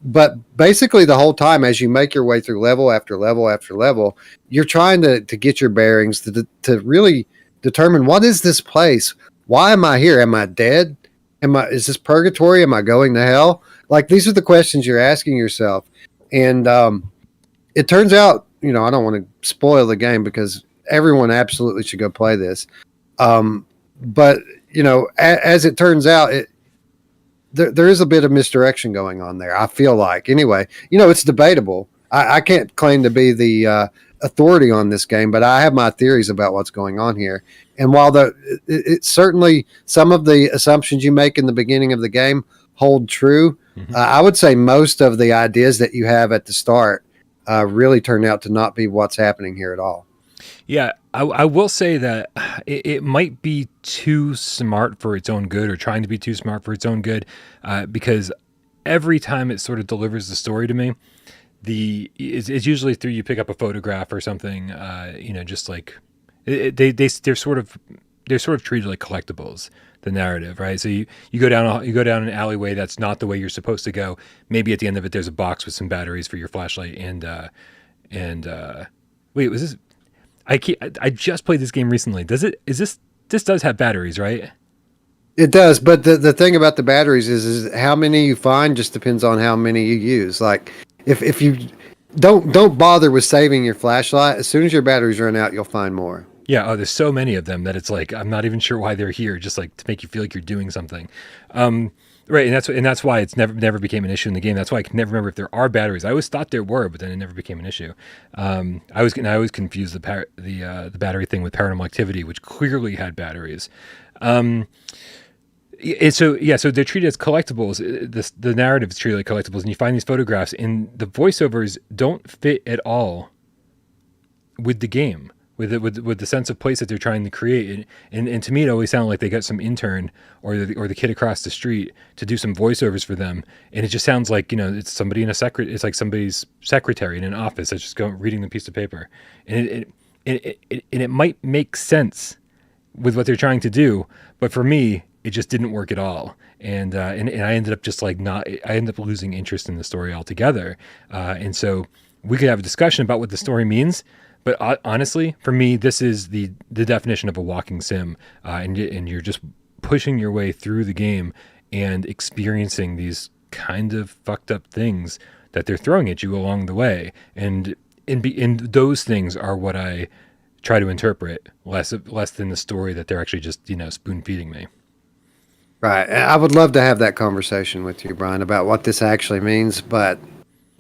But basically the whole time as you make your way through level after level after level, you're trying to get your bearings to really determine, what is this place? Why am I here? Am I dead? Is this purgatory? Am I going to hell? Like, these are the questions you're asking yourself. And it turns out, I don't want to spoil the game because everyone absolutely should go play this. But as it turns out, there is a bit of misdirection going on there, I feel like. Anyway, it's debatable. I can't claim to be the authority on this game, but I have my theories about what's going on here. And while it's certainly some of the assumptions you make in the beginning of the game hold true, I would say most of the ideas that you have at the start really turn out to not be what's happening here at all. Yeah, I will say that it might be too smart for its own good, or trying to be too smart for its own good, because every time it sort of delivers the story to me, it's usually through, you pick up a photograph or something, just like they're sort of treated like collectibles. The narrative, right? So you go down an alleyway that's not the way you're supposed to go. Maybe at the end of it, there's a box with some batteries for your flashlight, and wait, was this? I just played this game recently. This does have batteries, right? It does, but the thing about the batteries is how many you find just depends on how many you use. Like if you don't bother with saving your flashlight, as soon as your batteries run out, you'll find more. Yeah, oh, there's so many of them that it's like I'm not even sure why they're here, just like to make you feel like you're doing something. Right, and that's why it's never became an issue in the game. That's why I can never remember if there are batteries. I always thought there were, but then it never became an issue. I always confused the battery thing with Paranormal Activity, which clearly had batteries. So they're treated as collectibles. The narrative is treated like collectibles, and you find these photographs, and the voiceovers don't fit at all with the game, with the sense of place that they're trying to create. And to me, it always sounded like they got some intern or the kid across the street to do some voiceovers for them, and it just sounds like it's somebody in it's like somebody's secretary in an office that's just going reading the piece of paper, and it might make sense with what they're trying to do, but for me, it just didn't work at all. And I ended up just like not. I ended up losing interest in the story altogether. And so we could have a discussion about what the story means. But honestly, for me, this is the definition of a walking sim, and you're just pushing your way through the game and experiencing these kind of fucked up things that they're throwing at you along the way. And those things are what I try to interpret less than the story that they're actually just spoon feeding me. Right. I would love to have that conversation with you, Bryan, about what this actually means, but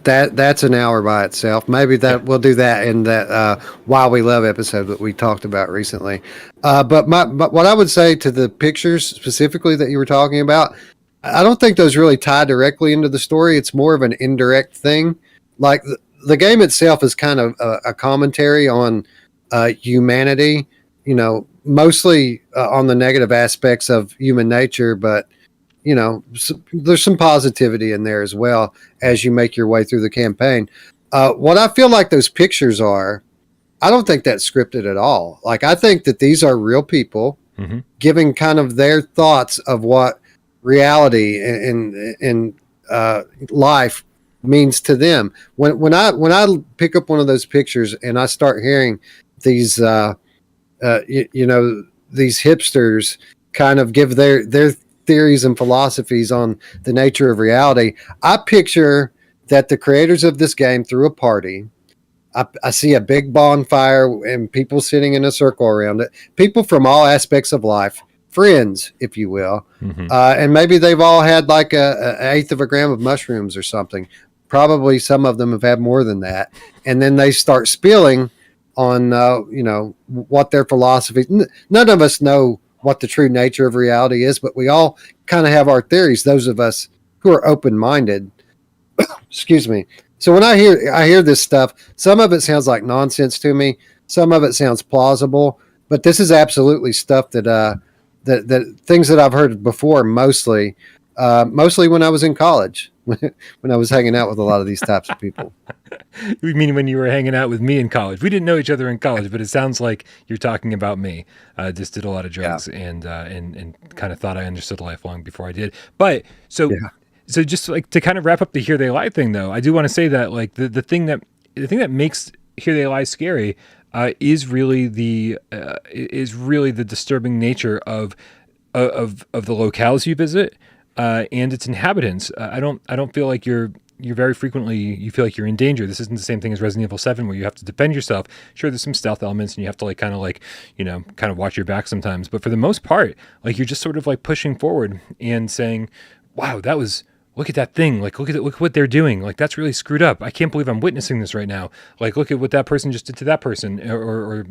that's an hour by itself. Maybe we'll do that in that Why We Love episode that we talked about recently. But what I would say to the pictures specifically that you were talking about, I don't think those really tie directly into the story. It's more of an indirect thing. Like the game itself is kind of a commentary on humanity, mostly on the negative aspects of human nature, but there's some positivity in there as well as you make your way through the campaign. What I feel like those pictures are, I don't think that's scripted at all. Like, I think that these are real people giving kind of their thoughts of what reality and life means to them. When I pick up one of those pictures and I start hearing these, these hipsters kind of give their theories and philosophies on the nature of reality, I picture that the creators of this game threw a party. I see a big bonfire and people sitting in a circle around it, people from all aspects of life, friends, if you will. And maybe they've all had like an eighth of a gram of mushrooms or something. Probably some of them have had more than that. And then they start spilling on, what their philosophy. None of us know what the true nature of reality is, but we all kind of have our theories, those of us who are open-minded. Excuse me. So when I hear this stuff, some of it sounds like nonsense to me. Some of it sounds plausible, but this is absolutely stuff that things that I've heard before, mostly when I was in college, when I was hanging out with a lot of these types of people. You mean when you were hanging out with me in college? We didn't know each other in college, but it sounds like you're talking about me. Just did a lot of drugs and kind of thought I understood life long before I did. But so just like to kind of wrap up the Here They Lie thing, though, I do want to say that like the thing that makes Here They Lie scary is really the disturbing nature of the locales you visit and its inhabitants. I don't feel like you feel like you're in danger. This isn't the same thing as Resident Evil 7 where you have to defend yourself. Sure, there's some stealth elements and you have to kind of watch your back sometimes. But for the most part, like you're just sort of like pushing forward and saying, wow, look at that thing. Like, look at what they're doing. Like, that's really screwed up. I can't believe I'm witnessing this right now. Like, look at what that person just did to that person or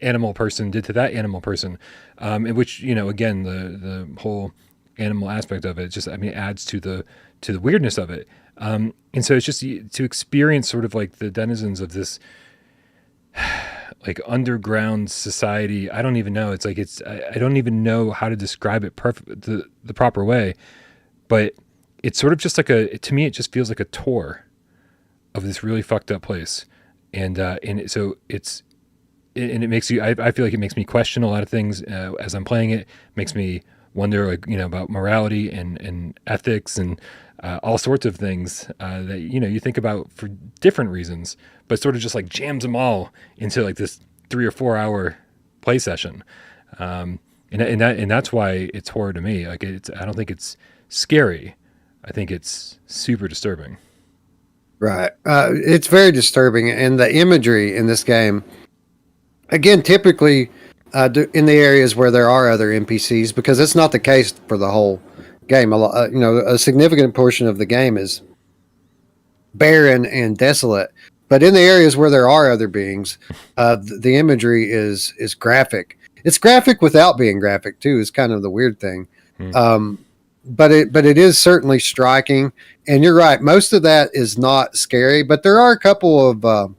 animal person did to that animal person. In which, again, the whole animal aspect of it adds to the weirdness of it. And so it's just to experience sort of like the denizens of this like underground society. I don't even know. It's like I don't even know how to describe it the proper way, but it's sort of just like to me it just feels like a tour of this really fucked up place, and so it makes you. I feel like it makes me question a lot of things as I'm playing it. Makes me wonder about morality and ethics and all sorts of things that you think about for different reasons, but sort of just like jams them all into like this 3 or 4 hour play session, and that's why it's horror to me. Like I don't think it's scary. I think it's super disturbing. Right, it's very disturbing, and the imagery in this game Again, typically in the areas where there are other NPCs, because it's not the case for the whole game. A significant portion of the game is barren and desolate. But in the areas where there are other beings, the imagery is graphic. It's graphic without being graphic too. Is kind of the weird thing. But it is certainly striking. And you're right. Most of that is not scary, but there are a couple of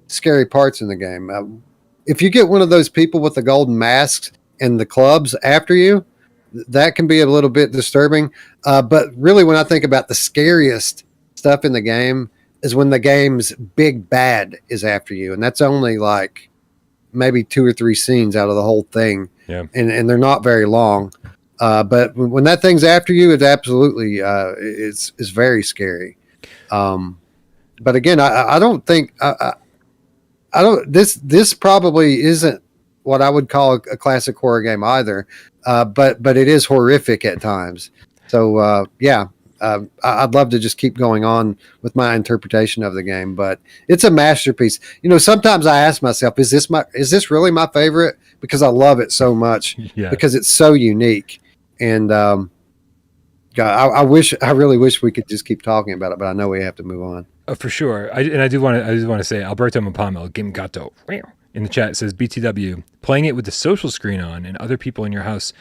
scary parts in the game. If you get one of those people with the golden masks and the clubs after you, that can be a little bit disturbing. But really, when I think about the scariest stuff in the game, is when the game's big bad is after you, and that's only like maybe 2 or 3 scenes out of the whole thing. Yeah, and they're not very long. But when that thing's after you, it absolutely is very scary. But again, I don't think I don't. This probably isn't what I would call a classic horror game either. But it is horrific at times. So yeah, I'd love to just keep going on with my interpretation of the game. But it's a masterpiece. Sometimes I ask myself, is this really my favorite? Because I love it so much. yeah. Because it's so unique. And God, I really wish we could just keep talking about it. But I know we have to move on. For sure. I just want to say Alberto Mapamo, Game Gato, in the chat says BTW, playing it with the social screen on and other people in your house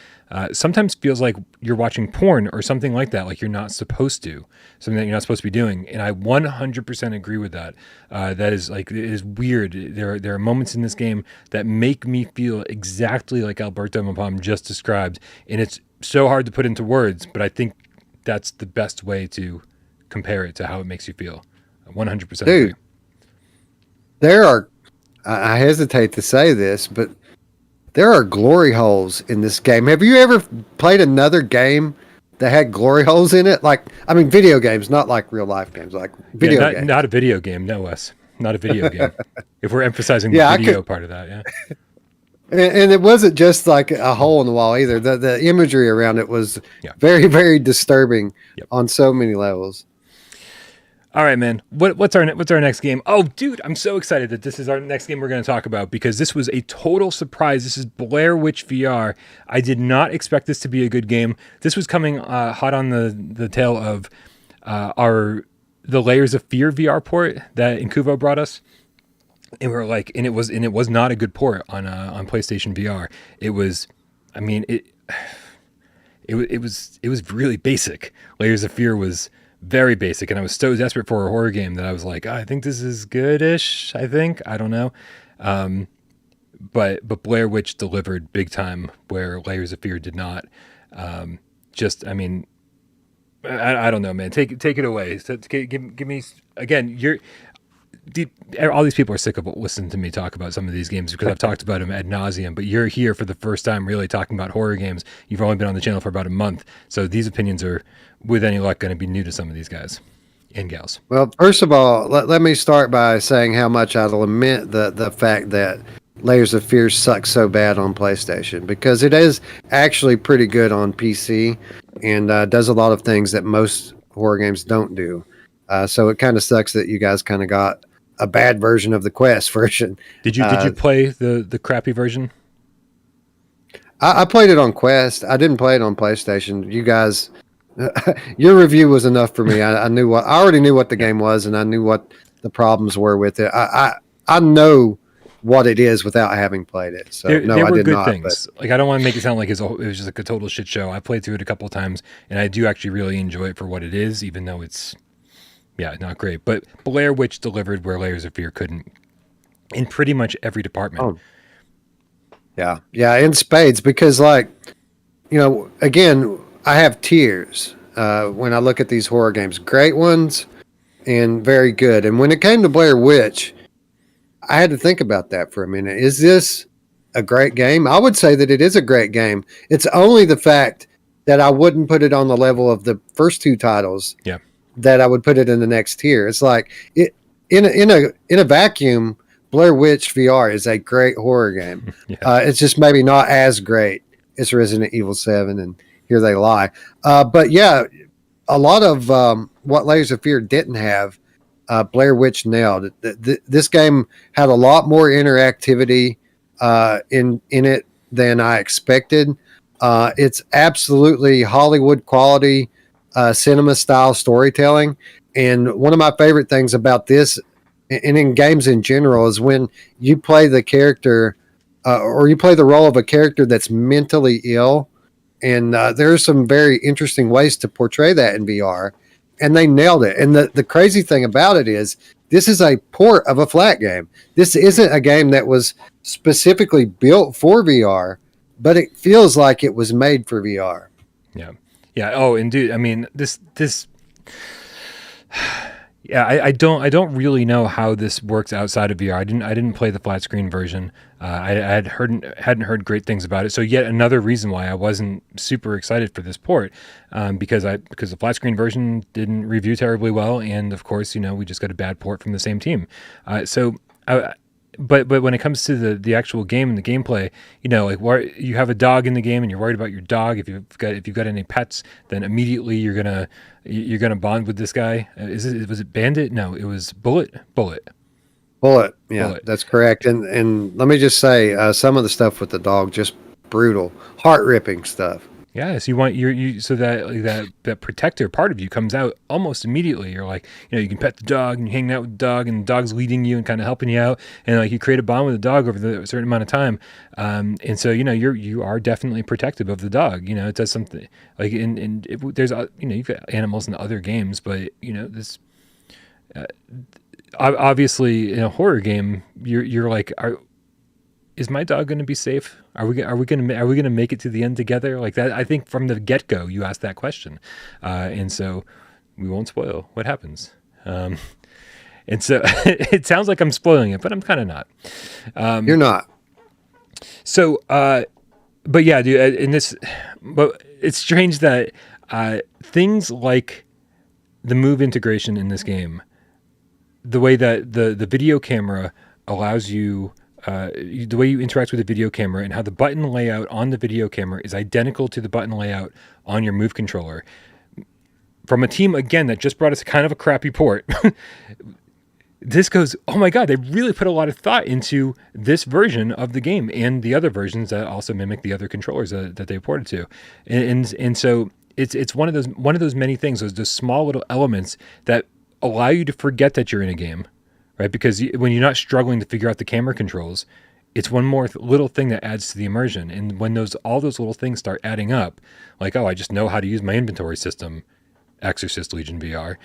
sometimes feels like you're watching porn or something like that, like you're not supposed to, something that you're not supposed to be doing. And I 100% agree with that. That is like, it is weird. There are moments in this game that make me feel exactly like Alberto Mapam just described. And it's so hard to put into words, but I think that's the best way to compare it to how it makes you feel. 100% Dude, agree. There are, I hesitate to say this, but there are glory holes in this game. Have you ever played another game that had glory holes in it? Video games, not like real life games, like video games. Not a video game, no, Wes. Not a video game. If we're emphasizing the video part of that, yeah. And it wasn't just like a hole in the wall either. The imagery around it was very, very disturbing on so many levels. All right, man. What's our next game? Oh, dude, I'm so excited that this is our next game we're going to talk about because this was a total surprise. This is Blair Witch VR. I did not expect this to be a good game. This was coming hot on the tail of the Layers of Fear VR port that Incuvo brought us. And we were like, and it was not a good port on PlayStation VR. It was, it was really basic. Layers of Fear was very basic, and I was so desperate for a horror game that I was like, I think this is goodish. I don't know, but Blair Witch delivered big time where Layers of Fear did not. I don't know, man. Take it away. So give me again. All these people are sick of listening to me talk about some of these games because I've talked about them ad nauseum, but you're here for the first time really talking about horror games. You've only been on the channel for about a month. So these opinions are, with any luck, going to be new to some of these guys and gals. Well, first of all, let me start by saying how much I lament the fact that Layers of Fear sucks so bad on PlayStation, because it is actually pretty good on PC and does a lot of things that most horror games don't do. So it kind of sucks that you guys kind of got a bad version of the Quest version. Did you play the crappy version? I played it on Quest. I didn't play it on PlayStation. You guys, your review was enough for me. I already knew what the game was, and I knew what the problems were with it. I know what it is without having played it. So there I were did good not. Things. Like, I don't want to make it sound like it was just like a total shit show. I played through it a couple of times, and I do actually really enjoy it for what it is, even though it's not great. But Blair Witch delivered where Layers of Fear couldn't in pretty much every department. Oh. Yeah, in spades, because again, I have tiers when I look at these horror games. Great ones and very good. And when it came to Blair Witch, I had to think about that for a minute. Is this a great game? I would say that it is a great game. It's only the fact that I wouldn't put it on the level of the first two titles. Yeah. That I would put it in the next tier. It's like it in a vacuum. Blair Witch VR is a great horror game. It's just maybe not as great as Resident Evil 7 and Here They Lie. But yeah, a lot of what Layers of Fear didn't have, Blair Witch nailed. This game had a lot more interactivity in it than I expected. It's absolutely Hollywood quality cinema style storytelling. And one of my favorite things about this, and in games in general, is when you play the character or you play the role of a character that's mentally ill. And there are some very interesting ways to portray that in VR. And they nailed it. And the crazy thing about it is this is a port of a flat game. This isn't a game that was specifically built for VR, but it feels like it was made for VR. Yeah. Yeah. Oh, and dude, I mean, this, yeah, I don't really know how this works outside of VR. I didn't play the flat screen version. I hadn't heard great things about it. So yet another reason why I wasn't super excited for this port, because the flat screen version didn't review terribly well, and of course, we just got a bad port from the same team. But when it comes to the actual game and the gameplay, like you have a dog in the game and you're worried about your dog. If you've got any pets, then immediately you're gonna bond with this guy. Was it Bandit? No, it was Bullet. Yeah, Bullet. That's correct. And let me just say, some of the stuff with the dog, just brutal, heart ripping stuff. Yeah, so you want so that like that protector part of you comes out almost immediately. You're like, you can pet the dog and you're hanging out with the dog, and the dog's leading you and kind of helping you out, and like you create a bond with the dog over a certain amount of time, and so you are definitely protective of the dog. It does something like there's you've got animals in other games, but this obviously in a horror game you're like, is my dog going to be safe? Are we going to make it to the end together? Like that, I think from the get-go, you asked that question. And so we won't spoil what happens. And so it sounds like I'm spoiling it, but I'm kind of not. You're not. So, but yeah, dude, but it's strange that things like the move integration in this game, the way that the video camera allows you, the way you interact with the video camera and how the button layout on the video camera is identical to the button layout on your Move controller. From a team, again, that just brought us kind of a crappy port, this goes, oh my God, they really put a lot of thought into this version of the game and the other versions that also mimic the other controllers that they ported to. And so it's one of those many things, those small little elements that allow you to forget that you're in a game. Right, because when you're not struggling to figure out the camera controls, it's one more little thing that adds to the immersion. And when all those little things start adding up, like, oh, I just know how to use my inventory system, Exorcist Legion VR,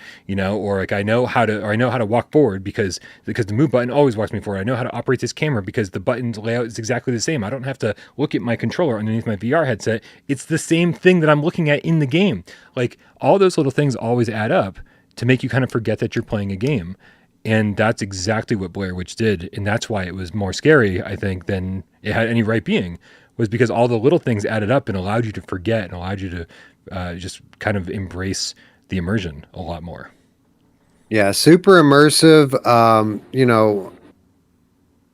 or like I know how to walk forward because the move button always walks me forward. I know how to operate this camera because the button's layout is exactly the same. I don't have to look at my controller underneath my VR headset. It's the same thing that I'm looking at in the game. Like all those little things always add up to make you kind of forget that you're playing a game. And that's exactly what Blair Witch did. And that's why it was more scary, I think, than it had any right being, was because all the little things added up and allowed you to forget and allowed you to just kind of embrace the immersion a lot more. Yeah, super immersive,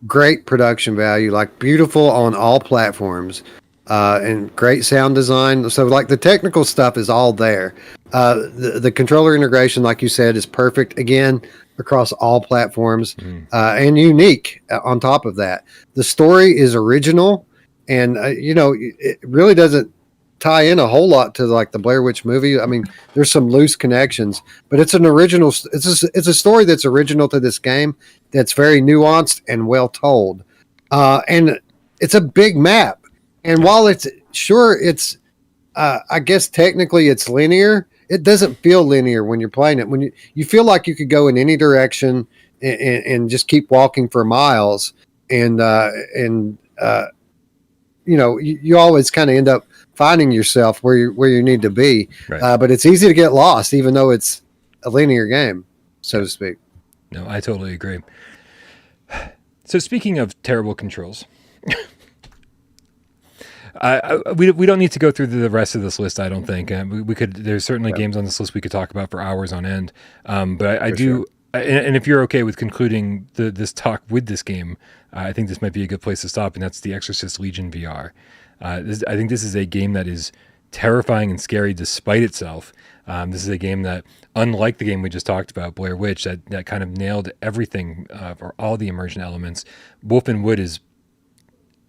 great production value, like beautiful on all platforms, and great sound design. So like the technical stuff is all there. The controller integration, like you said, is perfect. Again, across all platforms, and unique on top of that. The story is original, and it really doesn't tie in a whole lot to like the Blair Witch movie. I mean, there's some loose connections, but it's an original. It's a story that's original to this game, that's very nuanced and well told, and it's a big map. And while it's I guess technically it's linear, it doesn't feel linear when you're playing it. When you feel like you could go in any direction and just keep walking for miles, and you always kind of end up finding yourself where you need to be. Right. But it's easy to get lost, even though it's a linear game, so to speak. No, I totally agree. So speaking of terrible controls, we don't need to go through the rest of this list. I don't think we could. There's certainly games on this list we could talk about for hours on end. But I do. Sure. And if you're okay with concluding this talk with this game, I think this might be a good place to stop. And that's the Exorcist Legion VR. I think this is a game that is terrifying and scary despite itself. This is a game that, unlike the game we just talked about, Blair Witch, that kind of nailed everything for all the immersion elements. Wolf and Wood is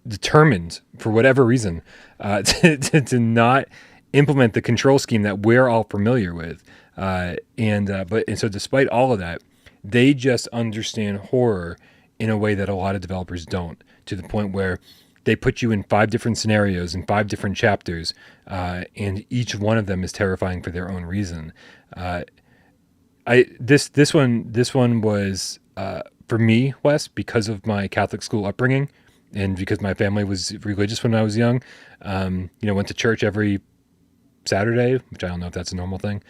determined for whatever reason to not implement the control scheme that we're all familiar with. And so despite all of that, they just understand horror in a way that a lot of developers don't, to the point where they put you in 5 different scenarios and 5 different chapters, and each one of them is terrifying for their own reason. This one was for me, Wes, because of my Catholic school upbringing, and because my family was religious when I was young. Went to church every Saturday, which I don't know if that's a normal thing.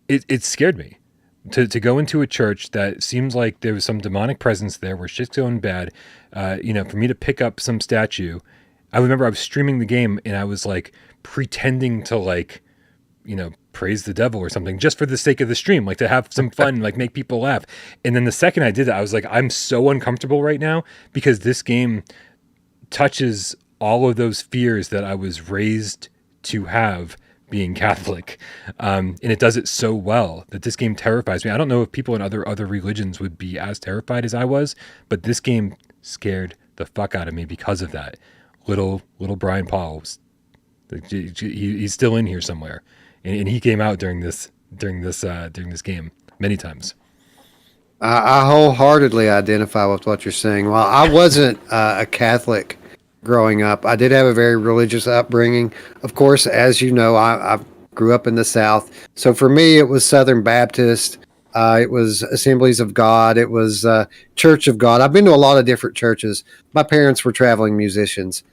It scared me to go into a church that seems like there was some demonic presence there where shit's going bad. For me to pick up some statue, I remember I was streaming the game and I was like pretending to praise the devil or something just for the sake of the stream, like to have some fun, like make people laugh. And then the second I did that, I was like, I'm so uncomfortable right now because this game touches all of those fears that I was raised to have being Catholic. And it does it so well that this game terrifies me. I don't know if people in other religions would be as terrified as I was, but this game scared the fuck out of me because of that. Little Bryan Paul, he's still in here somewhere. And he came out during this game many times. I wholeheartedly identify with what you're saying. While I wasn't a Catholic growing up, I did have a very religious upbringing. Of course, as you know, I grew up in the South. So for me, it was Southern Baptist. It was Assemblies of God. It was Church of God. I've been to a lot of different churches. My parents were traveling musicians.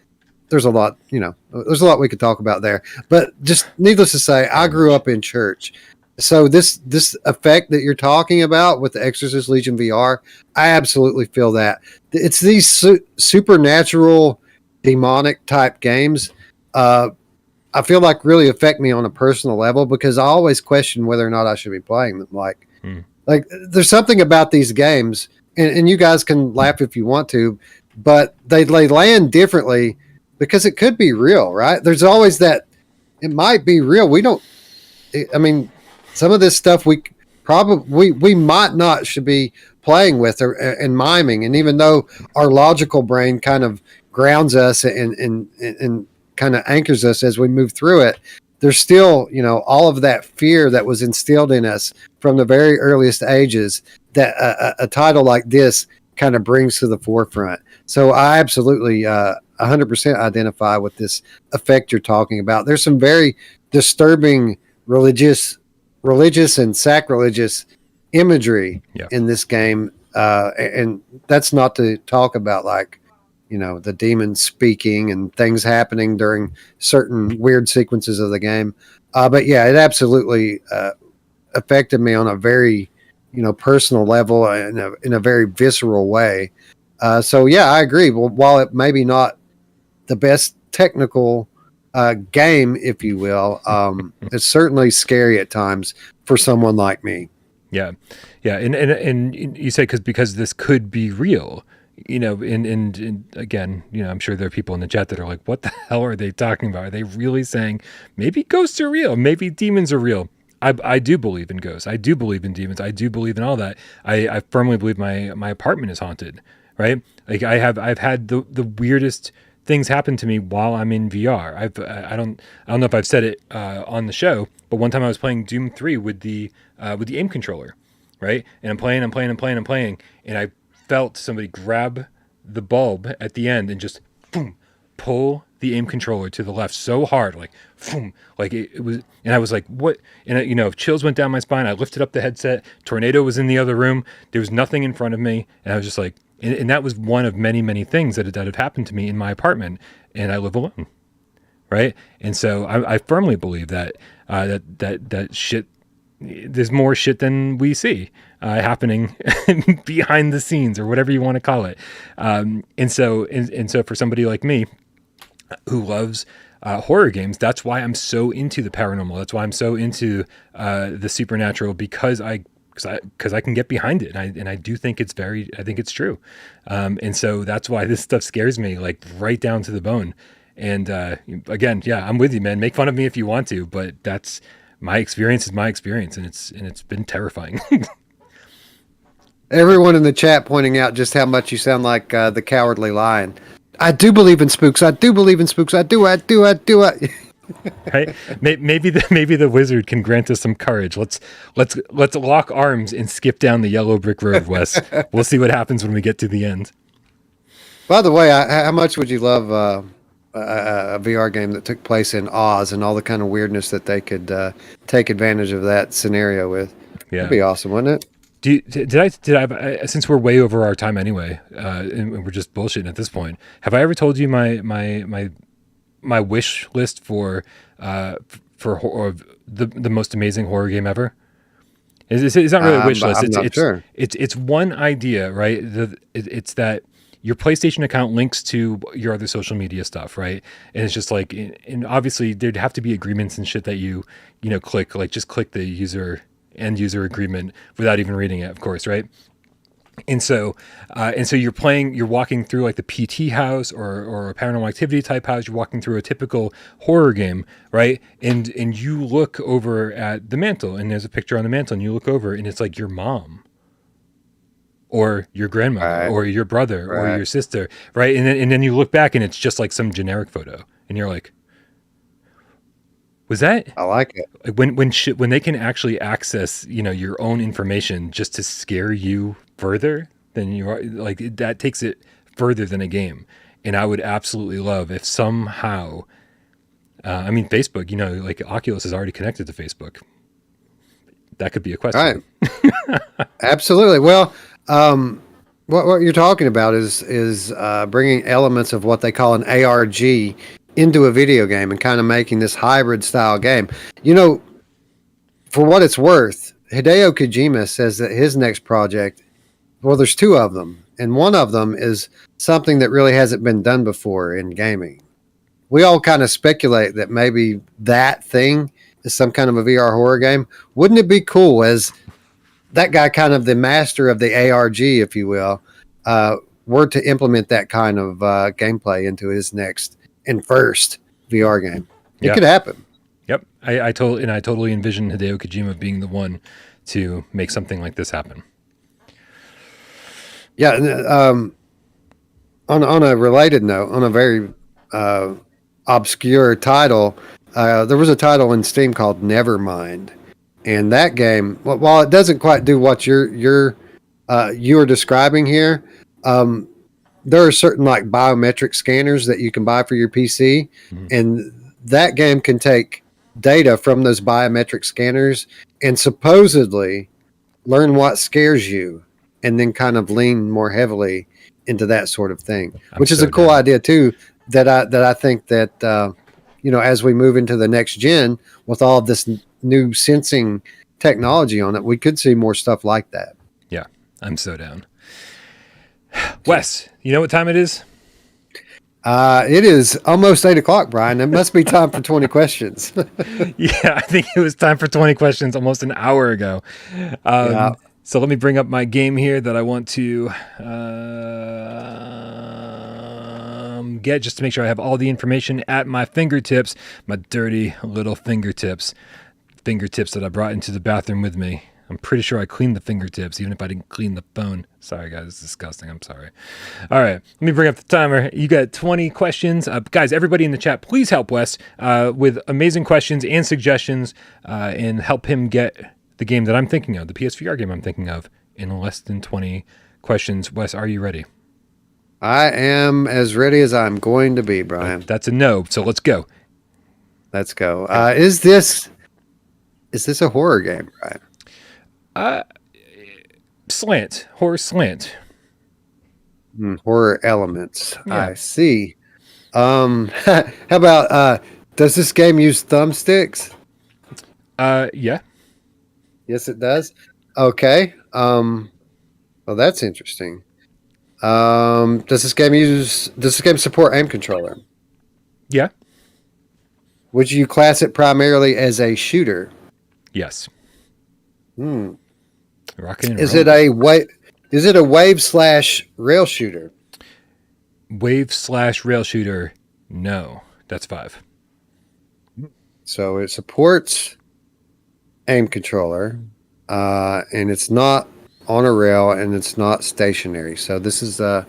There's a lot we could talk about there. But just needless to say, I grew up in church. So this effect that you're talking about with the Exorcist Legion VR, I absolutely feel that. It's these supernatural, demonic type games. I feel like really affect me on a personal level because I always question whether or not I should be playing them. Like there's something about these games, and you guys can laugh if you want to, but they land differently because it could be real, right? There's always that it might be real. Some of this stuff we might not should be playing with and miming. And even though our logical brain kind of grounds us and kind of anchors us as we move through it, there's still, all of that fear that was instilled in us from the very earliest ages that a title like this kind of brings to the forefront. So I absolutely 100% identify with this effect you're talking about. There's some very disturbing religious and sacrilegious imagery in this game. And that's not to talk about the demons speaking and things happening during certain weird sequences of the game. But yeah, it absolutely affected me on a very, personal level and in a very visceral way. So yeah, I agree. Well, while it maybe not the best technical game, if you will, it's certainly scary at times for someone like me. Yeah. And you say because this could be real, and again, I'm sure there are people in the chat that are like, what the hell are they talking about? Are they really saying maybe ghosts are real? Maybe demons are real? I do believe in ghosts. I do believe in demons. I do believe in all that. I firmly believe my apartment is haunted, right? Like I've had the weirdest things happen to me while I'm in VR. I don't know if I've said it on the show, but one time I was playing Doom 3 with the aim controller, right? And I'm playing, and I felt somebody grab the bulb at the end and just boom, pull the aim controller to the left so hard, like boom, like it was, and I was like, what? And chills went down my spine. I lifted up the headset. Tornado was in the other room. There was nothing in front of me, and I was just like, and that was one of many, many things that have happened to me in my apartment, and I live alone, right? And so I firmly believe that that shit, there's more shit than we see happening behind the scenes or whatever you want to call it. And so for somebody like me who loves horror games, that's why I'm so into the paranormal. That's why I'm so into the supernatural, because I can get behind it, and I do think I think it's true. And so that's why this stuff scares me, like right down to the bone. And again, yeah, I'm with you, man. Make fun of me if you want to, but that's my experience is my experience, and it's been terrifying. Everyone in the chat pointing out just how much you sound like the Cowardly Lion. I do believe in spooks. I do believe in spooks. I do. Right? Maybe the wizard can grant us some courage. Let's lock arms and skip down the yellow brick road, Wes. We'll see what happens when we get to the end. By the way, how much would you love a VR game that took place in Oz and all the kind of weirdness that they could take advantage of that scenario with? Yeah, That'd be awesome, wouldn't it? Did I since we're way over our time anyway, and we're just bullshitting at this point, have I ever told you my wish list for the most amazing horror game ever? It's not really a wish list. I'm not sure. It's one idea, right? It's that your PlayStation account links to your other social media stuff, right? And it's just like, and obviously there'd have to be agreements and shit that you click, like just click the end user agreement without even reading it, of course, right? And so you're walking through like the PT house or a paranormal activity type house. You're walking through a typical horror game, right? And you look over at the mantle, and there's a picture on the mantle, and you look over, and it's like your mom, or your grandmother, Right. or your brother, or Right. your sister, right? And then you look back, and it's just like some generic photo, and you're like, was that? I like it. Like when they can actually access your own information just to scare you further than you are, like that takes it further than a game. And I would absolutely love if somehow I mean Facebook, like Oculus is already connected to Facebook. That could be a question. Right. Absolutely. Well, what you're talking about is bringing elements of what they call an ARG into a video game and kind of making this hybrid style game. For what it's worth, Hideo Kojima says that his next project, well, there's two of them, and one of them is something that really hasn't been done before in gaming. We all kind of speculate that maybe that thing is some kind of a VR horror game. Wouldn't it be cool as that guy, kind of the master of the ARG, if you will, were to implement that kind of gameplay into his next and first VR game? It could happen. Yep. I totally envision Hideo Kojima being the one to make something like this happen. Yeah. On a related note, on a very obscure title, there was a title in Steam called Nevermind, and that game, while it doesn't quite do what you're describing here, there are certain like biometric scanners that you can buy for your PC, and that game can take data from those biometric scanners and supposedly learn what scares you, and then kind of lean more heavily into that sort of thing, which is a cool idea too. That I think that as we move into the next gen with all of this new sensing technology on it, we could see more stuff like that. Yeah, I'm so down. Wes, you know what time it is? It is almost 8:00, Brian. It must be time for 20 questions. Yeah, I think it was time for 20 questions almost an hour ago. Yeah. So let me bring up my game here that I want to get just to make sure I have all the information at my fingertips, my dirty little fingertips that I brought into the bathroom with me. I'm pretty sure I cleaned the fingertips, even if I didn't clean the phone. Sorry, guys. It's disgusting. I'm sorry. All right. Let me bring up the timer. You got 20 questions. Guys, everybody in the chat, please help Wes with amazing questions and suggestions and help him get the game that I'm thinking of, the PSVR game I'm thinking of, in less than 20 questions. Wes, are you ready? I am as ready as I'm going to be, Brian. That's a no. So let's go. Let's go. Is this a horror game, Brian? Horror slant. Horror elements. Yeah. I see. How about does this game use thumbsticks? Yeah. Yes, it does. Okay. Well, that's interesting. Does this game support aim controller? Yeah. Would you class it primarily as a shooter? Yes. Rocking and Is rolling. it a wave/rail shooter? Wave/rail shooter? No, that's 5. So it supports aim controller, and it's not on a rail and it's not stationary. So this is a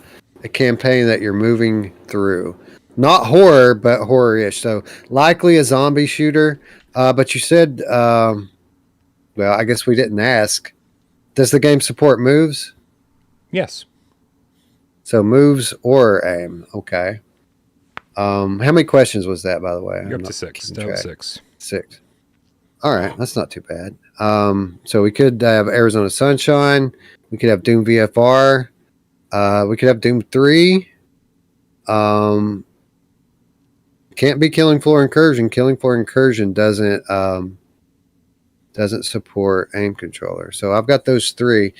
campaign that you're moving through. Not horror, but horror-ish. So likely a zombie shooter. But you said, well, I guess we didn't ask. Does the game support moves? Yes. So moves or aim. Okay. How many questions was that, by the way? You're up to 6. That was 6. 6. All right, that's not too bad. So we could have Arizona Sunshine. We could have Doom VFR. We could have Doom 3. Can't be Killing Floor Incursion. Killing Floor Incursion doesn't support aim controller. So I've got those 3.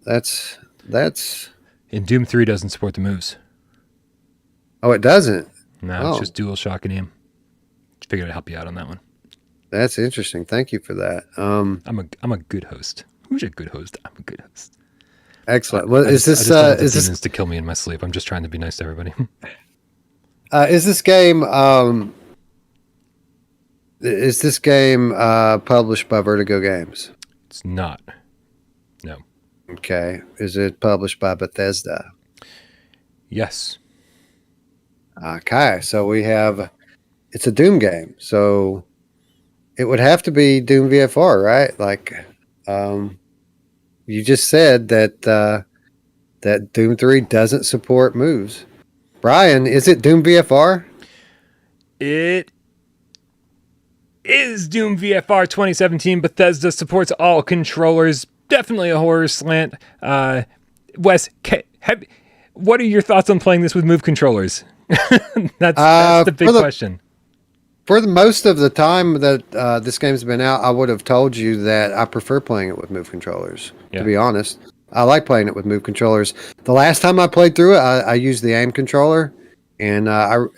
That's And Doom 3 doesn't support the moves. Oh, it doesn't. No, it's just dual shock and aim. Figured I'd help you out on that one. That's interesting. Thank you for that. I'm a good host. Who's a good host? I'm a good host. Excellent. Well, is this demons to kill me in my sleep? I'm just trying to be nice to everybody. Is this game published by Vertigo Games? It's not. No. Okay. Is it published by Bethesda? Yes. Okay. So it's a Doom game. So it would have to be Doom VFR, right? Like, you just said that Doom 3 doesn't support moves. Bryan, is it Doom VFR? It is Doom VFR 2017. Bethesda supports all controllers. Definitely a horror slant. Wes, what are your thoughts on playing this with move controllers? That's the big question. For the most of the time that this game's been out, I would have told you that I prefer playing it with move controllers, to be honest. I like playing it with move controllers. The last time I played through it, I used the aim controller, and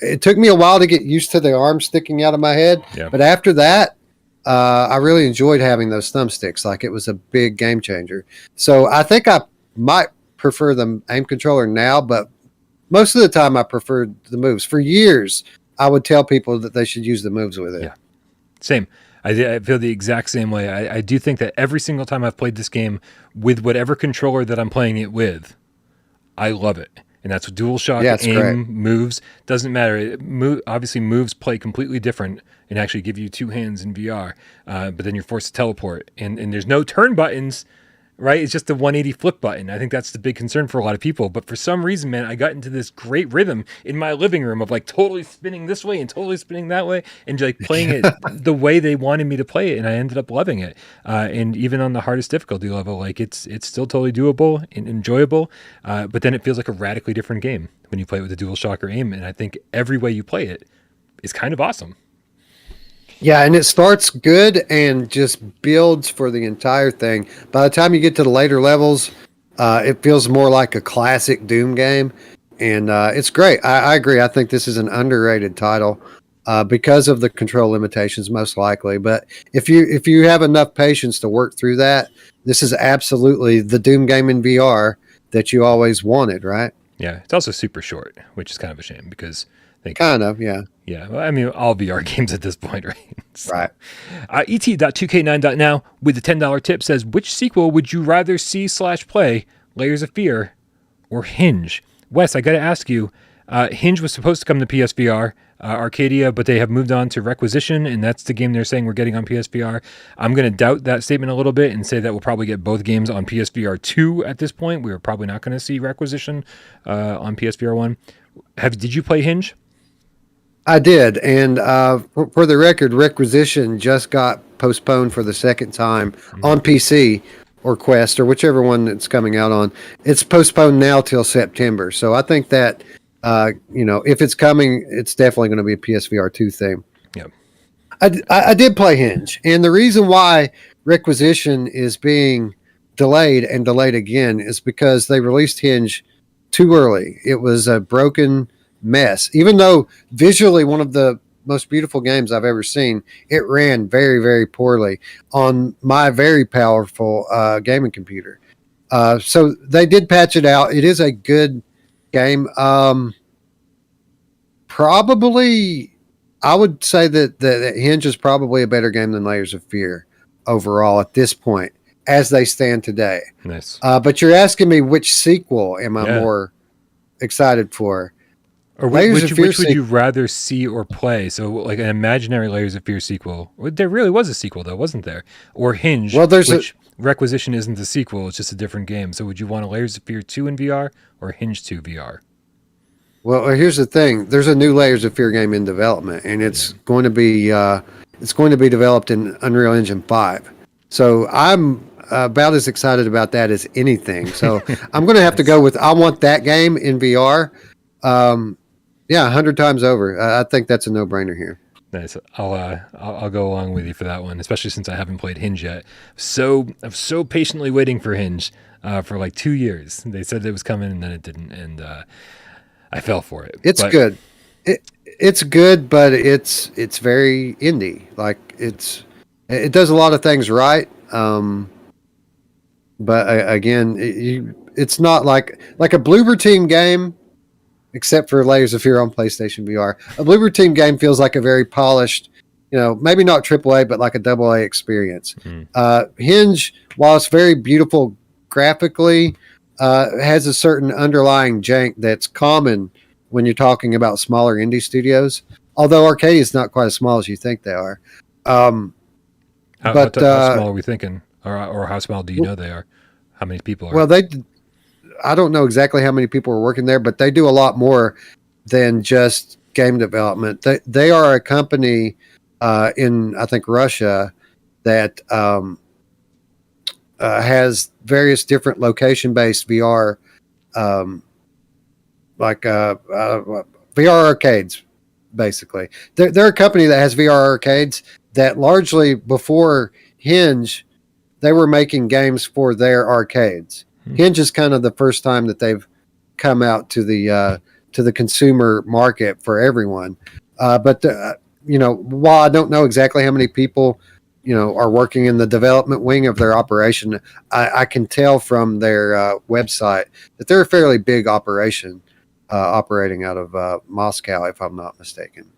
it took me a while to get used to the arm sticking out of my head. Yeah. But after that, I really enjoyed having those thumbsticks. Like, it was a big game changer. So I think I might prefer the aim controller now, but most of the time I preferred the moves. For years, I would tell people that they should use the moves with it. Yeah, same. I feel the exact same way. I do think that every single time I've played this game with whatever controller that I'm playing it with, I love it. And that's what dual shock, aim, great. Moves. Doesn't matter. Obviously, moves play completely different and actually give you 2 hands in VR. But then you're forced to teleport. And there's no turn buttons, right? It's just the 180 flip button. I think that's the big concern for a lot of people. But for some reason, man, I got into this great rhythm in my living room of like totally spinning this way and totally spinning that way and like playing it the way they wanted me to play it. And I ended up loving it. And even on the hardest difficulty level, like it's still totally doable and enjoyable. But then it feels like a radically different game when you play it with a dual shock or aim. And I think every way you play it is kind of awesome. Yeah, and it starts good and just builds for the entire thing. By the time you get to the later levels, it feels more like a classic Doom game, and it's great. I agree. I think this is an underrated title because of the control limitations, most likely. But if you have enough patience to work through that, this is absolutely the Doom game in VR that you always wanted, right? Yeah, it's also super short, which is kind of a shame because yeah. Yeah, well, I mean, all VR games at this point, right? So, right. Et.2k9.now with a $10 tip says, which sequel would you rather see/play, Layers of Fear or Hinge? Wes, I got to ask you, Hinge was supposed to come to PSVR, Arcadia, but they have moved on to Requisition, and that's the game they're saying we're getting on PSVR. I'm going to doubt that statement a little bit and say that we'll probably get both games on PSVR2 at this point. We're probably not going to see Requisition on PSVR1. Did you play Hinge? I did, and for the record, Requisition just got postponed for the second time on PC or Quest or whichever one it's coming out on. It's postponed now till September, so I think that if it's coming, it's definitely going to be a PSVR2 thing. Yeah, I did play Hinge, and the reason why Requisition is being delayed and delayed again is because they released Hinge too early. It was a broken mess. Even though visually one of the most beautiful games I've ever seen, it ran very, very poorly on my very powerful gaming computer. So they did patch it out. It is a good game. Probably, I would say that Hinge is probably a better game than Layers of Fear. overall at this point as they stand today. Nice. But you're asking me which sequel am I more excited for? Or which would you rather see or play? So like an imaginary Layers of Fear sequel. There really was a sequel though, wasn't there? Or Hinged, which Requisition isn't the sequel, it's just a different game. So would you want a Layers of Fear 2 in VR or Hinged 2 VR? Well, here's the thing. There's a new Layers of Fear game in development, and it's going to be developed in Unreal Engine 5. So I'm about as excited about that as anything. So I'm going to have to go with I want that game in VR. 100 times over. I think that's a no-brainer here. Nice. I'll go along with you for that one, especially since I haven't played Hinge yet. I'm so patiently waiting for Hinge for like 2 years. They said it was coming and then it didn't, and I fell for it. It's good. It's good, but it's very indie. Like it does a lot of things right. But again, it's not like a Bloober Team game, except for Layers of Fear on PlayStation VR. A Bloober Team game feels like a very polished, maybe not AAA, but like a AA experience. Hinge, while it's very beautiful graphically, has a certain underlying jank that's common when you're talking about smaller indie studios. Although Arcadia is not quite as small as you think they are. How small are we thinking? Or how small do you know they are? How many people are? Well, I don't know exactly how many people are working there, but they do a lot more than just game development. They are a company in, I think, Russia that has various different location-based VR, VR arcades, basically. They're a company that has VR arcades that largely before Hinge, they were making games for their arcades. Hinge is kind of the first time that they've come out to the consumer market for everyone. But while I don't know exactly how many people are working in the development wing of their operation, I can tell from their website that they're a fairly big operation, operating out of Moscow, if I'm not mistaken.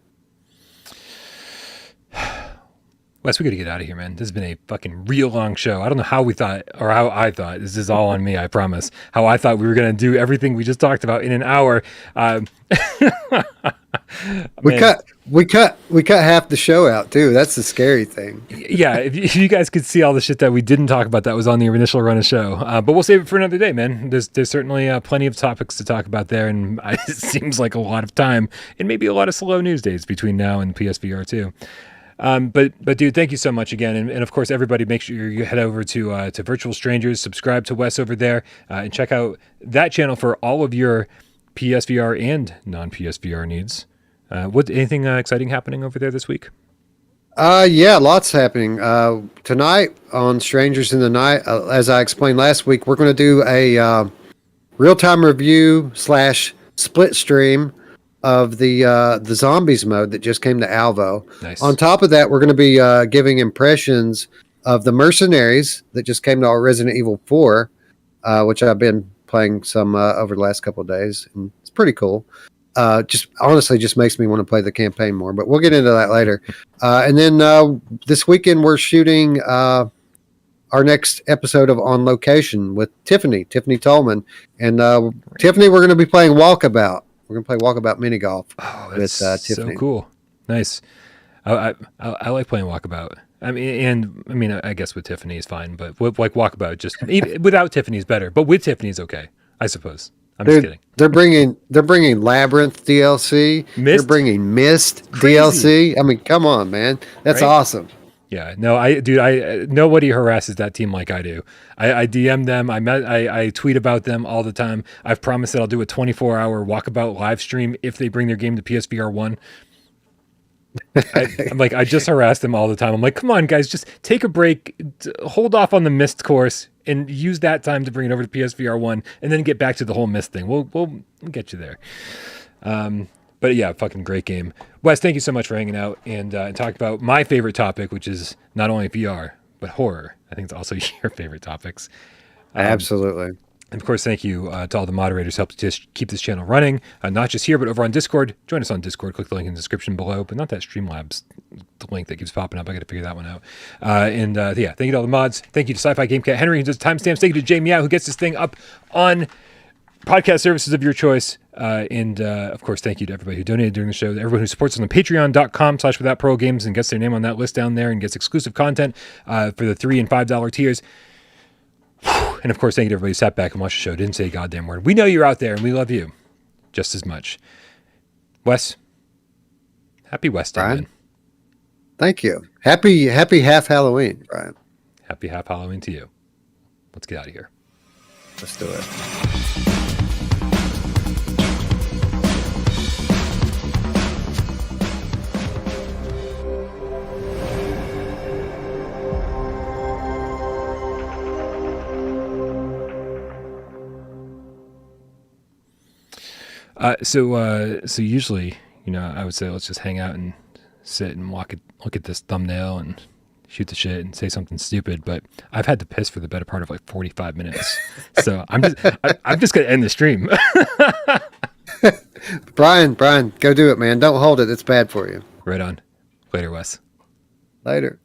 Wes, we got to get out of here, man. This has been a fucking real long show. I don't know how we thought, or how I thought. This is all on me, I promise. How I thought we were going to do everything we just talked about in an hour. We cut half the show out too. That's the scary thing. Yeah, if you guys could see all the shit that we didn't talk about that was on the initial run of show, but we'll save it for another day, man. There's certainly plenty of topics to talk about there, and it seems like a lot of time and maybe a lot of slow news days between now and PSVR2. But dude, thank you so much again. And of course, everybody, make sure you head over to Virtual Strangers, subscribe to Wes over there, and check out that channel for all of your PSVR and non-PSVR needs. Anything exciting happening over there this week? Yeah, lots happening. Tonight on Strangers in the Night, as I explained last week, we're going to do a real-time review / split stream of the zombies mode that just came to Alvo. Nice. On top of that, we're going to be giving impressions of the Mercenaries that just came to Resident Evil 4, which I've been playing some over the last couple of days, and it's pretty cool. Just makes me want to play the campaign more, but we'll get into that later. And then this weekend we're shooting our next episode of On Location with Tiffany Tolman, and Tiffany, we're going to be playing Walkabout. We're going to play Walkabout mini golf with Tiffany. So cool. Nice. I like playing Walkabout. I guess with Tiffany is fine, but like Walkabout, just without Tiffany's better, but with Tiffany's okay, I suppose. Just kidding. They're bringing Labyrinth DLC. Myst? They're bringing Myst Crazy. DLC. I mean, come on, man. That's awesome. Yeah, no, nobody harasses that team like I do. I DM them. I tweet about them all the time. I've promised that I'll do a 24-hour Walkabout live stream if they bring their game to PSVR1. I just harass them all the time. I'm like, come on, guys, just take a break, hold off on the Myst course, and use that time to bring it over to PSVR1, and then get back to the whole Myst thing. We'll get you there. But yeah, fucking great game. Wes, thank you so much for hanging out and talking about my favorite topic, which is not only VR, but horror. I think it's also your favorite topics. Absolutely. And of course, thank you to all the moderators who helped just keep this channel running, not just here, but over on Discord. Join us on Discord. Click the link in the description below, but not that Streamlabs link that keeps popping up. I got to figure that one out. Yeah, thank you to all the mods. Thank you to Sci-Fi Game Cat Henry, who does timestamps. Thank you to Jamie Out, who gets this thing up on podcast services of your choice. Of course, thank you to everybody who donated during the show, everyone who supports us on patreon.com/withoutparolegames and gets their name on that list down there and gets exclusive content for the $3 and $5 tiers. And of course, thank you to everybody who sat back and watched the show, didn't say a goddamn word. We know you're out there and we love you just as much. Wes, happy Wes-day, Bryan, man. Thank you. Happy half Halloween, Bryan. Happy half Halloween to you. Let's get out of here. Let's do it. So usually, I would say let's just hang out and sit and look at this thumbnail and shoot the shit and say something stupid. But I've had to piss for the better part of like 45 minutes, so I'm just gonna end the stream. Bryan, go do it, man. Don't hold it. It's bad for you. Right on. Later, Wes. Later.